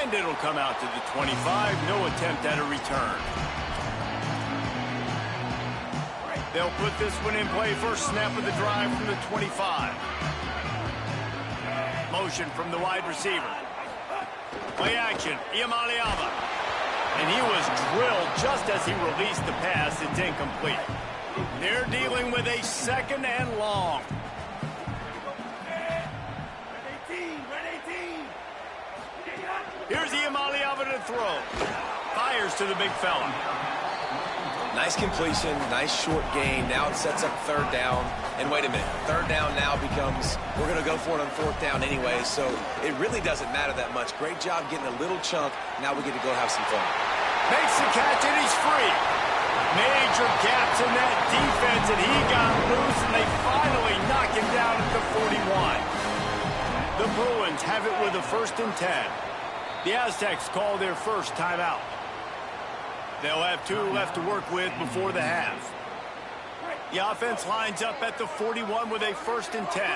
And it'll come out to the 25, no attempt at a return. They'll put this one in play, first snap of the drive from the 25. Motion from the wide receiver. Play action, Samuel-Imãn. And he was drilled just as he released the pass. It's incomplete. They're dealing with a second and long. Here's Samuel-Imãn to throw. Fires to the big fella. Nice completion, nice short gain. Now it sets up third down. And wait a minute, third down now becomes, we're going to go for it on fourth down anyway, so it really doesn't matter that much. Great job getting a little chunk. Now we get to go have some fun. Makes the catch, and he's free. Major gaps in that defense, and he got loose, and they finally knock him down at the 41. The Bruins have it with a 1st and 10. The Aztecs call their first timeout. They'll have 2 left to work with before the half. The offense lines up at the 41 with a 1st and 10.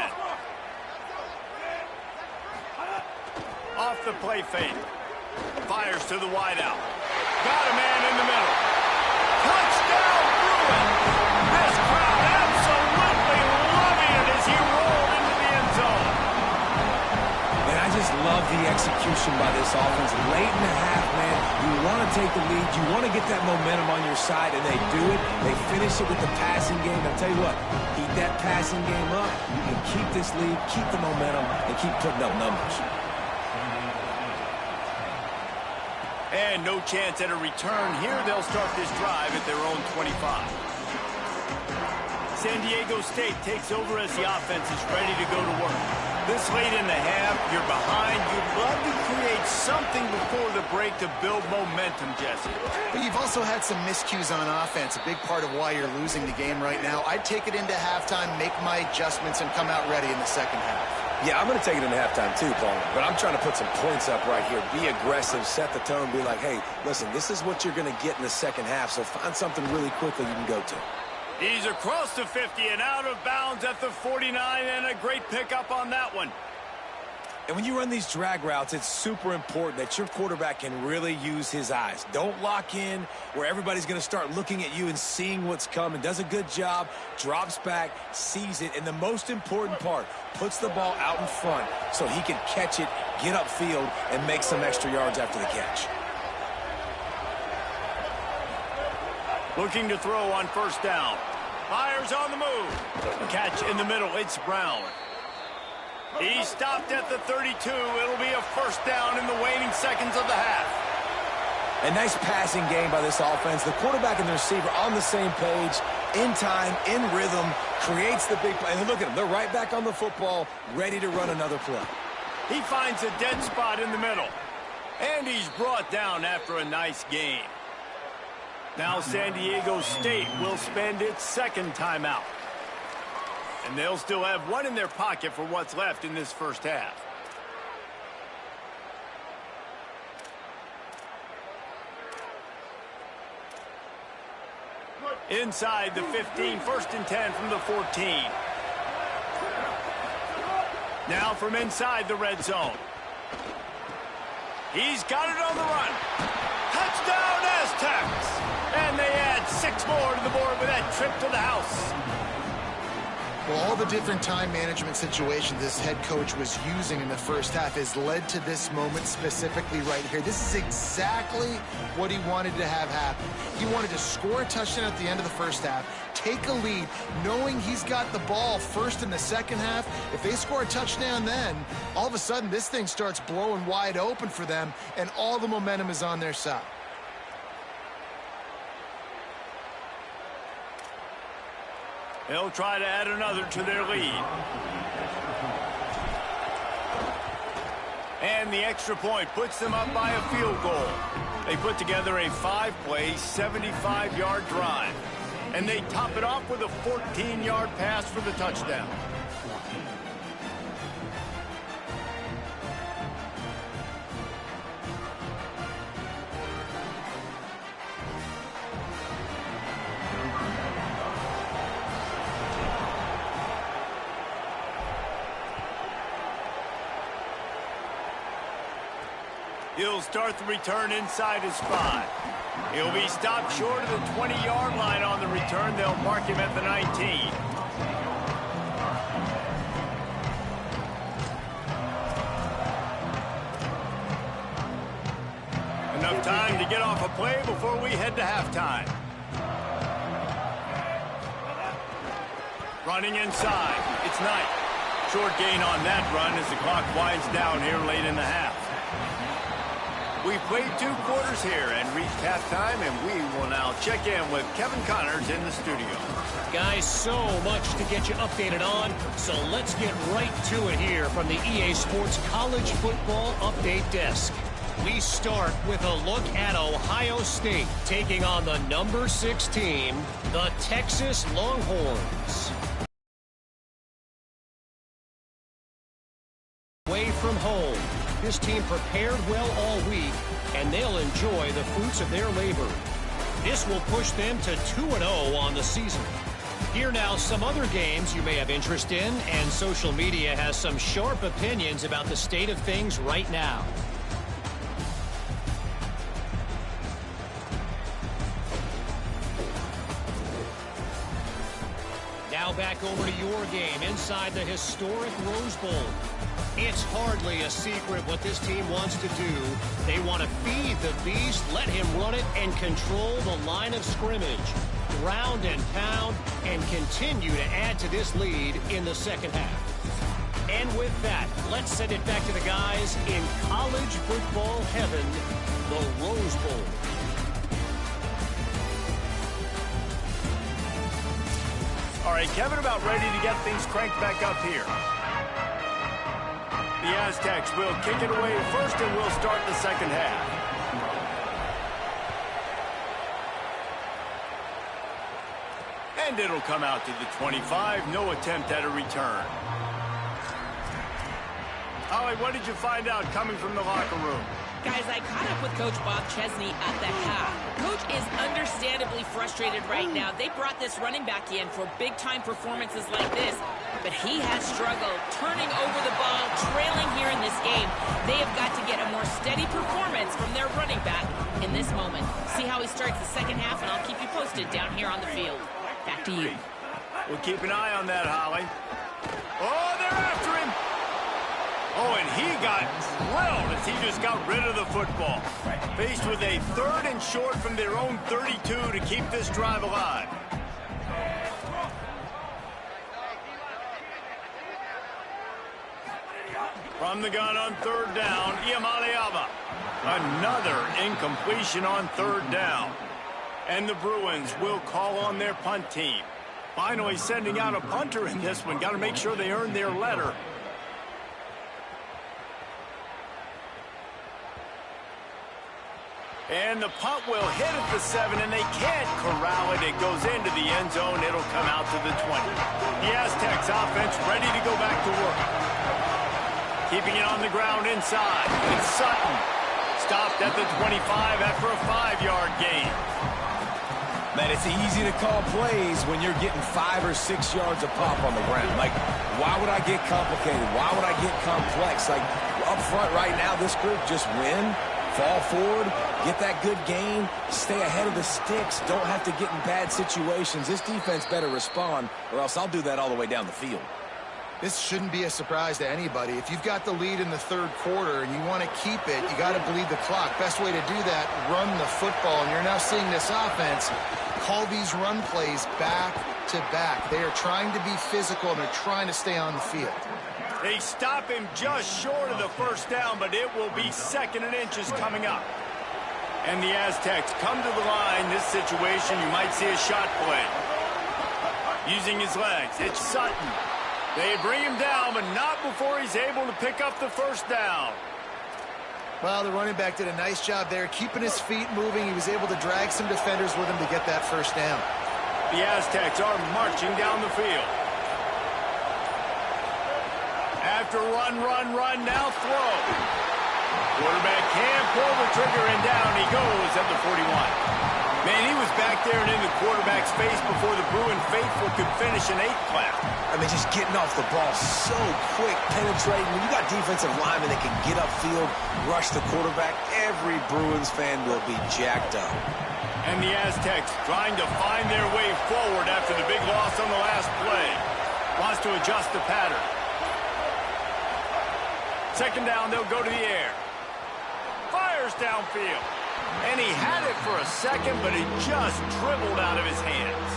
Off the play fake. Fires to the wideout. Got a man in the middle. Touchdown, Bruins! This crowd absolutely loving it as he rolled into the end zone. And I just love the execution by this offense. Late in the half, man, you want to take the lead. You want to get that momentum on your side, and they do it. They finish it with the passing game. I'll tell you what, keep that passing game up. You can keep this lead, keep the momentum, and keep putting up numbers. And no chance at a return here. They'll start this drive at their own 25. San Diego State takes over as the offense is ready to go to work. This late in the half, you're behind. You'd love to create something before the break to build momentum, Jesse. But you've also had some miscues on offense, a big part of why you're losing the game right now. I'd take it into halftime, make my adjustments, and come out ready in the second half. Yeah, I'm going to take it into halftime too, Paul. But I'm trying to put some points up right here. Be aggressive, set the tone, be like, hey, listen, this is what you're going to get in the second half, so find something really quickly you can go to. He's across the 50 and out of bounds at the 49, and a great pickup on that one. And when you run these drag routes, it's super important that your quarterback can really use his eyes. Don't lock in where everybody's going to start looking at you and seeing what's coming. Does a good job, drops back, sees it, and the most important part, puts the ball out in front so he can catch it, get upfield, and make some extra yards after the catch. Looking to throw on first down. Fires on the move. Catch in the middle. It's Brown. He stopped at the 32. It'll be a first down in the waning seconds of the half. A nice passing game by this offense. The quarterback and the receiver on the same page, in time, in rhythm, creates the big play. And look at them. They're right back on the football, ready to run another play. He finds a dead spot in the middle. And he's brought down after a nice gain. Now San Diego State will spend its second timeout. And they'll still have one in their pocket for what's left in this first half. Inside the 15, 1st and 10 from the 14. Now from inside the red zone. He's got it on the run. Touchdown, Aztecs! And they add 6 more to the board with that trip to the house. Well, all the different time management situations this head coach was using in the first half has led to this moment specifically right here. This is exactly what he wanted to have happen. He wanted to score a touchdown at the end of the first half, take a lead, knowing he's got the ball first in the second half. If they score a touchdown then, all of a sudden this thing starts blowing wide open for them, and all the momentum is on their side. They'll try to add another to their lead. And the extra point puts them up by a field goal. They put together a 5-play, 75-yard drive. And they top it off with a 14-yard pass for the touchdown. He'll start the return inside his 5. He'll be stopped short of the 20-yard line on the return. They'll mark him at the 19. Enough time to get off a play before we head to halftime. Running inside. It's Knight. Short gain on that run as the clock winds down here late in the half. We've played 2 quarters here and reached halftime, and we will now check in with Kevin Connors in the studio. Guys, so much to get you updated on, so let's get right to it here from the EA Sports College Football Update Desk. We start with a look at Ohio State taking on the number 6 team, the Texas Longhorns. Away from home, this team prepared well all week, and they'll enjoy the fruits of their labor. This will push them to 2-0 on the season. Here now some other games you may have interest in, and social media has some sharp opinions about the state of things right now. Now back over to your game inside the historic Rose Bowl. It's hardly a secret what this team wants to do. They want to feed the beast, let him run it, and control the line of scrimmage. Ground and pound, and continue to add to this lead in the second half. And with that, let's send it back to the guys in college football heaven, the Rose Bowl. All right, Kevin, about ready to get things cranked back up here. The Aztecs will kick it away first, and we'll start the second half. And it'll come out to the 25. No attempt at a return. Holly, what did you find out coming from the locker room? Guys, I caught up with Coach Bob Chesney at the half. Coach is understandably frustrated right now. They brought this running back in for big-time performances like this, but he has struggled turning over the ball, trailing here in this game. They have got to get a more steady performance from their running back in this moment. See how he starts the second half, and I'll keep you posted down here on the field. Back to you. We'll keep an eye on that, Holly. Oh, they're after him. Oh, and he got drilled as he just got rid of the football. Faced with a 3rd and short from their own 32 to keep this drive alive. From the gun on 3rd down, Iamaleava. Another incompletion on 3rd down. And the Bruins will call on their punt team. Finally sending out a punter in this one. Got to make sure they earn their letter. And the punt will hit at the 7, and they can't corral it. It goes into the end zone. It'll come out to the 20. The Aztecs offense ready to go back to work. Keeping it on the ground inside. It's Sutton. Stopped at the 25 after a 5-yard gain. Man, it's easy to call plays when you're getting 5 or 6 yards of pop on the ground. Like, why would I get complicated? Why would I get complex? Like, up front right now, this group just win, fall forward, get that good gain, stay ahead of the sticks, don't have to get in bad situations. This defense better respond, or else I'll do that all the way down the field. This shouldn't be a surprise to anybody. If you've got the lead in the 3rd quarter and you want to keep it, you got to bleed the clock. Best way to do that, run the football. And you're now seeing this offense call these run plays back to back. They are trying to be physical, and they're trying to stay on the field. They stop him just short of the 1st down, but it will be 2nd and inches coming up. And the Aztecs come to the line. This situation, you might see a shot play. Using his legs, it's Sutton. They bring him down, but not before he's able to pick up the 1st down. Well, the running back did a nice job there, keeping his feet moving. He was able to drag some defenders with him to get that 1st down. The Aztecs are marching down the field. After run, now throw. Quarterback can't pull the trigger, and down he goes at the 41. Man, he was back there and in the quarterback's face before the Bruin faithful could finish an 8-clap. I mean, just getting off the ball so quick, penetrating. When you got defensive linemen that can get upfield, rush the quarterback, every Bruins fan will be jacked up. And the Aztecs trying to find their way forward after the big loss on the last play. Wants to adjust the pattern. Second down, they'll go to the air. Fires downfield. And he had it for a second, but it just dribbled out of his hands.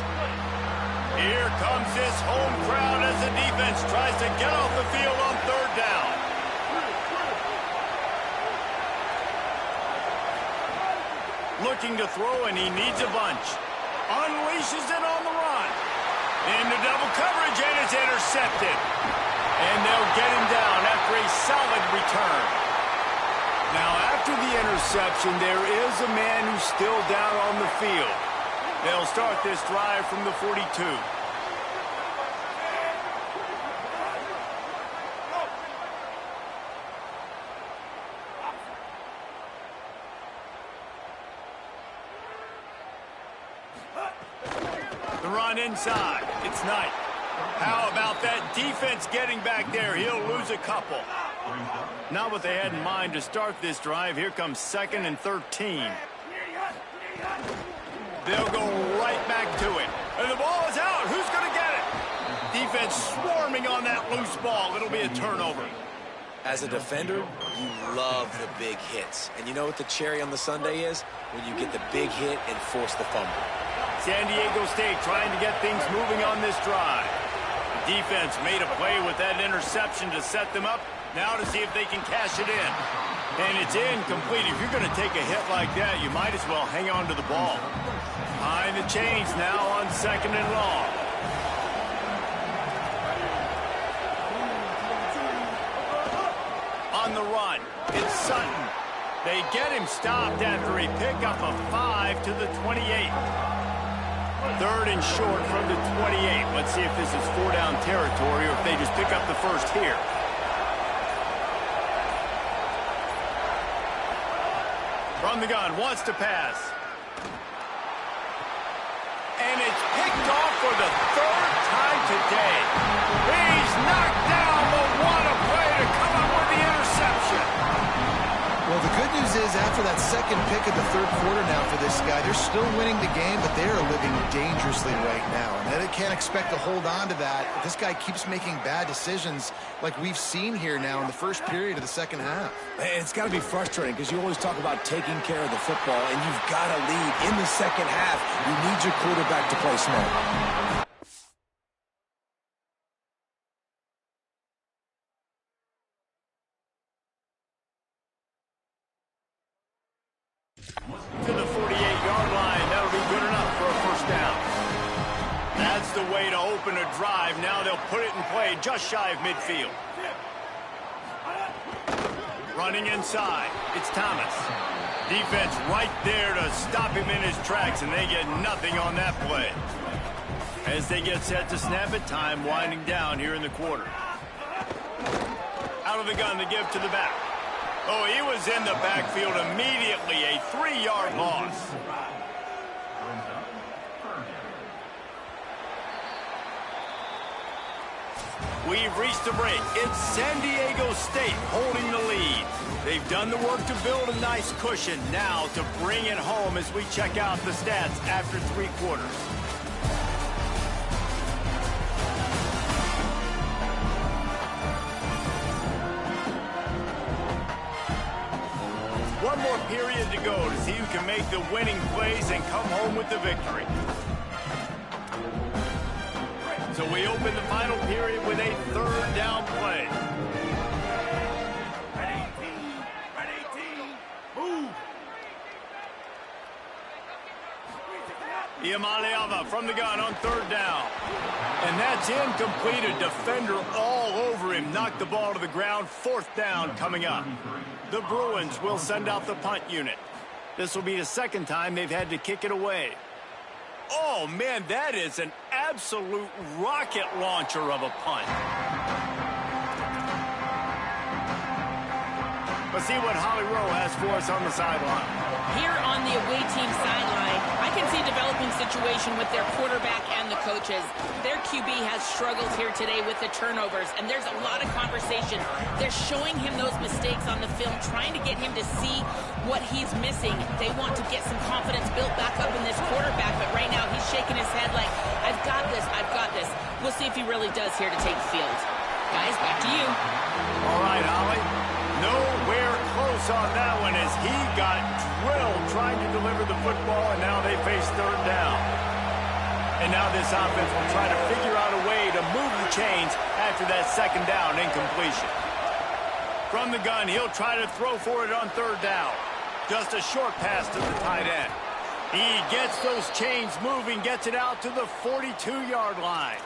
Here comes this home crowd as the defense tries to get off the field on third down. Looking to throw, and he needs a bunch. Unleashes it on the run. Into double coverage, and it's intercepted. And they'll get him down after a solid return. Now, after the interception, there is a man who's still down on the field. They'll start this drive from the 42. The run inside. It's Knight. How about that defense getting back there? He'll lose a couple. Not what they had in mind to start this drive. Here comes 2nd and 13. They'll go right back to it. And the ball is out. Who's going to get it? Defense swarming on that loose ball. It'll be a turnover. As a defender, you love the big hits. And you know what the cherry on the sundae is? When you get the big hit and force the fumble. San Diego State trying to get things moving on this drive. The defense made a play with that interception to set them up. Now to see if they can cash it in. And it's incomplete. If you're going to take a hit like that, you might as well hang on to the ball. Behind the chains now on 2nd and long. On the run, it's Sutton. They get him stopped after a pickup of 5 to the 28. 3rd and short from the 28. Let's see if this is 4-down territory or if they just pick up the first here. From the gun, wants to pass. And it's picked off for the 3rd time today. He's knocked down, but what a play to come up with the interception. Well, the good news is after that second pick of the 3rd quarter now for this guy, they're still winning the game, but they are living dangerously right now. And they can't expect to hold on to that. This guy keeps making bad decisions like we've seen here now in the first period of the second half. It's got to be frustrating because you always talk about taking care of the football, and you've got to lead in the second half. You need your quarterback to play smart. To the 48-yard line. That'll be good enough for a first down. That's the way to open a drive. Now they'll put it in play just shy of midfield. Running inside. It's Thomas. Defense right there to stop him in his tracks, and they get nothing on that play. As they get set to snap it, time winding down here in the quarter. Out of the gun to give to the back. Oh, he was in the backfield immediately. A 3-yard loss. We've reached the break. It's San Diego State holding the lead. They've done the work to build a nice cushion. Now to bring it home as we check out the stats after 3 quarters. One more period to go to see who can make the winning plays and come home with the victory. So we open the final period with a 3rd down play. Red 18, move. Iamaleava from the gun on 3rd down. And that's incomplete. A defender all over him. Knocked the ball to the ground. 4th down coming up. The Bruins will send out the punt unit. This will be the 2nd time they've had to kick it away. Oh, man, that is an absolute rocket launcher of a punt. Let's see what Holly Rowe has for us on the sideline. Here on the away team sideline, I can see a developing situation with their quarterback and the coaches. Their QB has struggled here today with the turnovers, and there's a lot of conversation. They're showing him those mistakes on the film, trying to get him to see what he's missing. They want to get some confidence built back up in this quarterback, but right now he's shaking his head like, I've got this, I've got this. We'll see if he really does here to take the field. Guys, back to you. All right, Holly. Nowhere close on that one as he got drilled trying to deliver the football, and now they face third down. And now this offense will try to figure out a way to move the chains after that second down incompletion. From the gun, he'll try to throw for it on third down. Just a short pass to the tight end. He gets those chains moving, gets it out to the 42-yard line.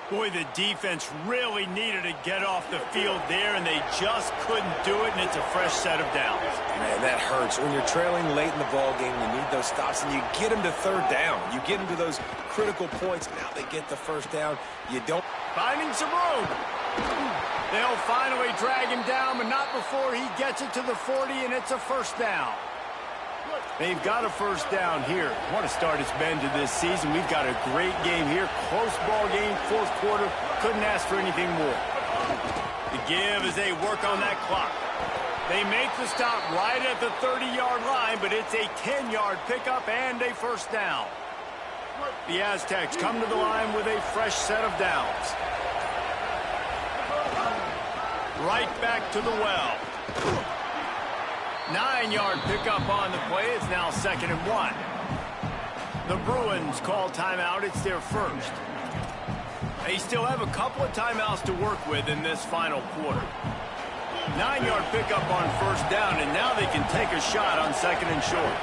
Boy, the defense really needed to get off the field there, and they just couldn't do it, and it's a fresh set of downs. Man, that hurts. When you're trailing late in the ball game, you need those stops, and you get them to third down. You get them to those critical points. Now they get the first down. You don't. Finding some room. They'll finally drag him down, but not before he gets it to the 40, and it's a first down. They've got a first down here. Want to start his bend to this season. We've got a great game here. Close ball game, fourth quarter. Couldn't ask for anything more. The give as they work on that clock. They make the stop right at the 30-yard line, but it's a 10-yard pickup and a first down. The Aztecs come to the line with a fresh set of downs. Right back to the well. 9-yard pickup on the play. It's now 2nd and 1. The Bruins call timeout. It's their first. They still have a couple of timeouts to work with in this final quarter. 9-yard pickup on first down, and now they can take a shot on 2nd and short.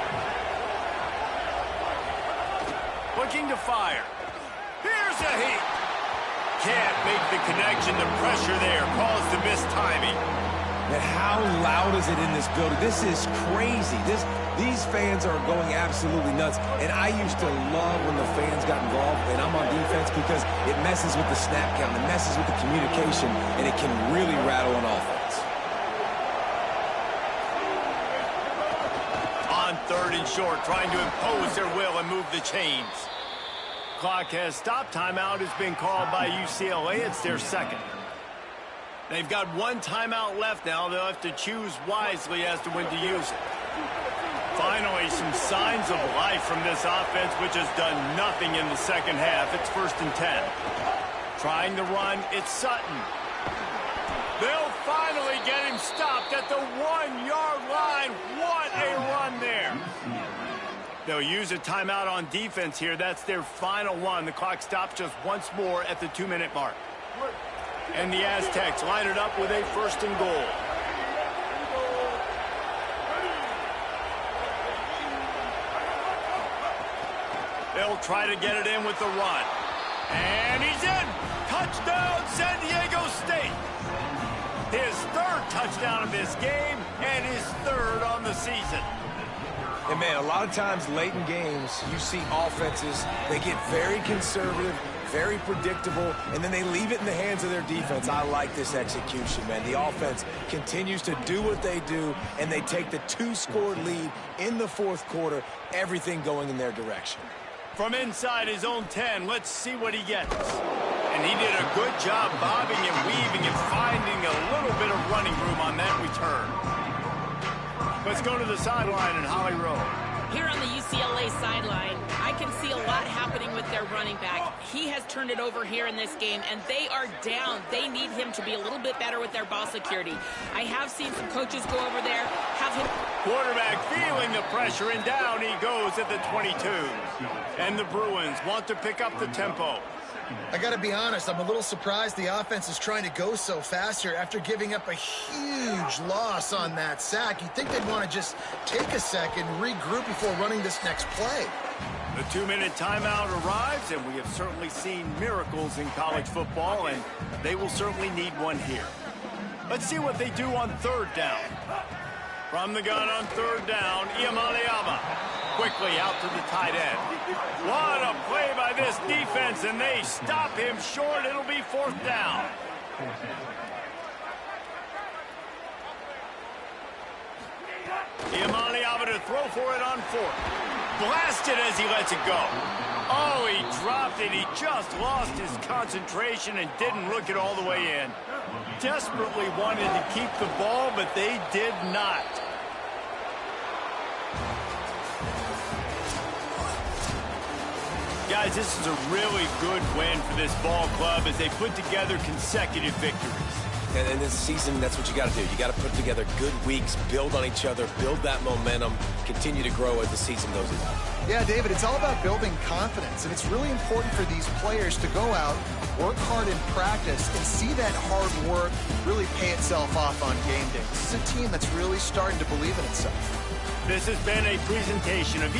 Looking to fire. Here's a heat. Can't make the connection. The pressure there caused the missed timing. Man, how loud is it in this building? This is crazy. These fans are going absolutely nuts. And I used to love when the fans got involved, and I'm on defense, because it messes with the snap count, it messes with the communication, and it can really rattle an offense. On 3rd and short, trying to impose their will and move the chains. Clock has stopped. Timeout has been called by UCLA. It's their second. They've got one timeout left now. They'll have to choose wisely as to when to use it. Finally, some signs of life from this offense, which has done nothing in the second half. It's 1st and 10. Trying to run, it's Sutton. They'll finally get him stopped at the 1-yard line. What a run there. They'll use a timeout on defense here. That's their final one. The clock stops just once more at the 2-minute mark. And the Aztecs line it up with a 1st and goal. They'll try to get it in with the run. And he's in. Touchdown, San Diego State. His 3rd touchdown of this game and his 3rd on the season. And, man, a lot of times late in games, you see offenses, they get very conservative, very predictable, and then they leave it in the hands of their defense. I like this execution, man. The offense continues to do what they do, and they take the 2-score lead in the 4th quarter, everything going in their direction. From inside his own 10, let's see what he gets. And he did a good job bobbing and weaving and finding a little bit of running room on that return. Let's go to the sideline and Holly Rowe. Here on the UCLA sideline, I can see a lot happening with their running back. He has turned it over here in this game, and they are down. They need him to be a little bit better with their ball security. I have seen some coaches go over there, have him... Quarterback feeling the pressure, and down he goes at the 22. And the Bruins want to pick up the tempo. I got to be honest, I'm a little surprised the offense is trying to go so fast here after giving up a huge loss on that sack. You'd think they'd want to just take a second, regroup before running this next play. The 2-minute timeout arrives, and we have certainly seen miracles in college football, and they will certainly need one here. Let's see what they do on 3rd down. From the gun on 3rd down, Iamaleava quickly out to the tight end. What a play by this defense, and they stop him short. It'll be 4th down. having to throw for it on fourth. Blasted as he lets it go. Oh, he dropped it. He just lost his concentration and didn't look it all the way in. Desperately wanted to keep the ball, but they did not. Guys, this is a really good win for this ball club as they put together consecutive victories. And this season, that's what you got to do. You got to put together good weeks, build on each other, build that momentum, continue to grow as the season goes on. Yeah, David, it's all about building confidence, and it's really important for these players to go out, work hard in practice, and see that hard work really pay itself off on game day. This is a team that's really starting to believe in itself. This has been a presentation of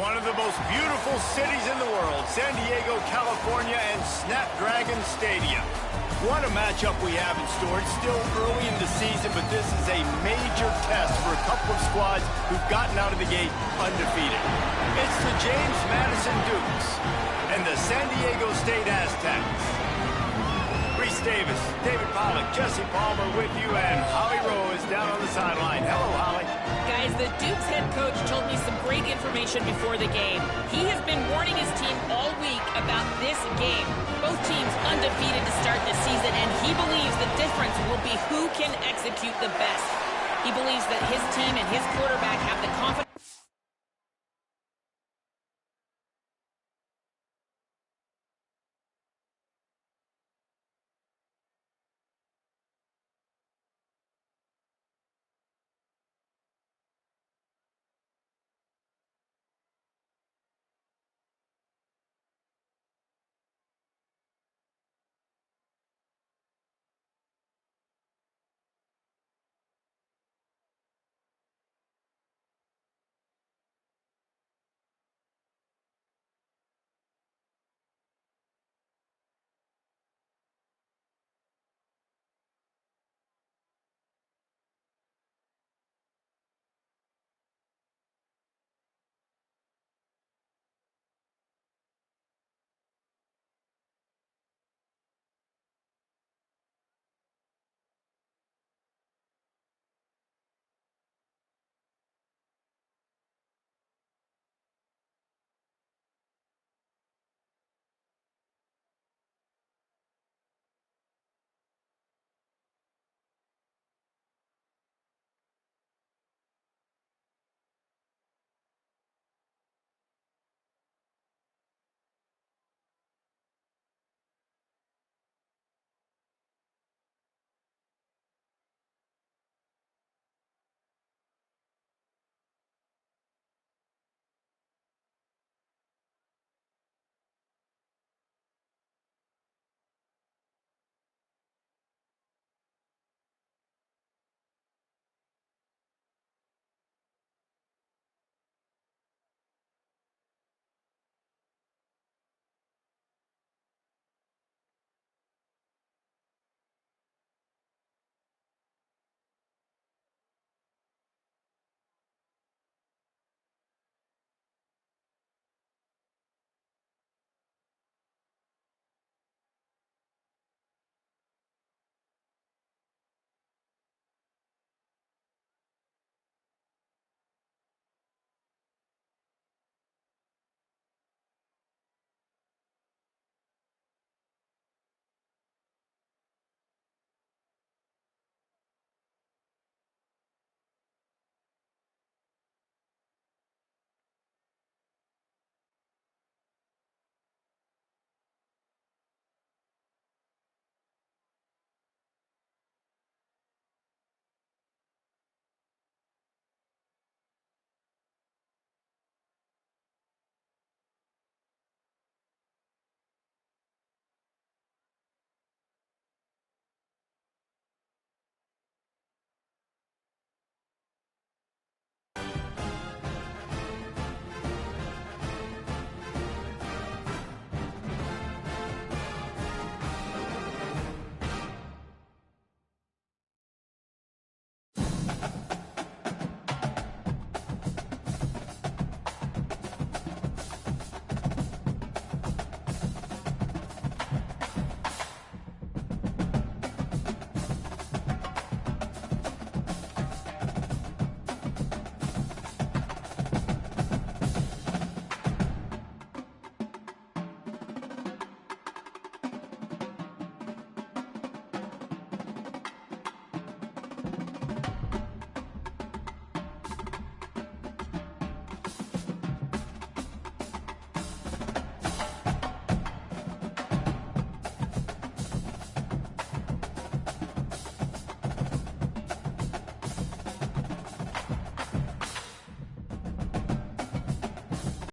One of the most beautiful cities in the world, San Diego, California, and Snapdragon Stadium. What a matchup we have in store. It's still early in the season, but this is a major test for a couple of squads who've gotten out of the gate undefeated. It's the James Madison Dukes and the San Diego State Aztecs. Reese Davis, David Pollack, Jesse Palmer with you, and Holly Rowe is down on the sideline. Hello, Holly. Guys, the Dukes head coach told me some great information before the game. He has been warning his team all week about this game. Both teams undefeated to start this season, and he believes the difference will be who can execute the best. He believes that his team and his quarterback have the confidence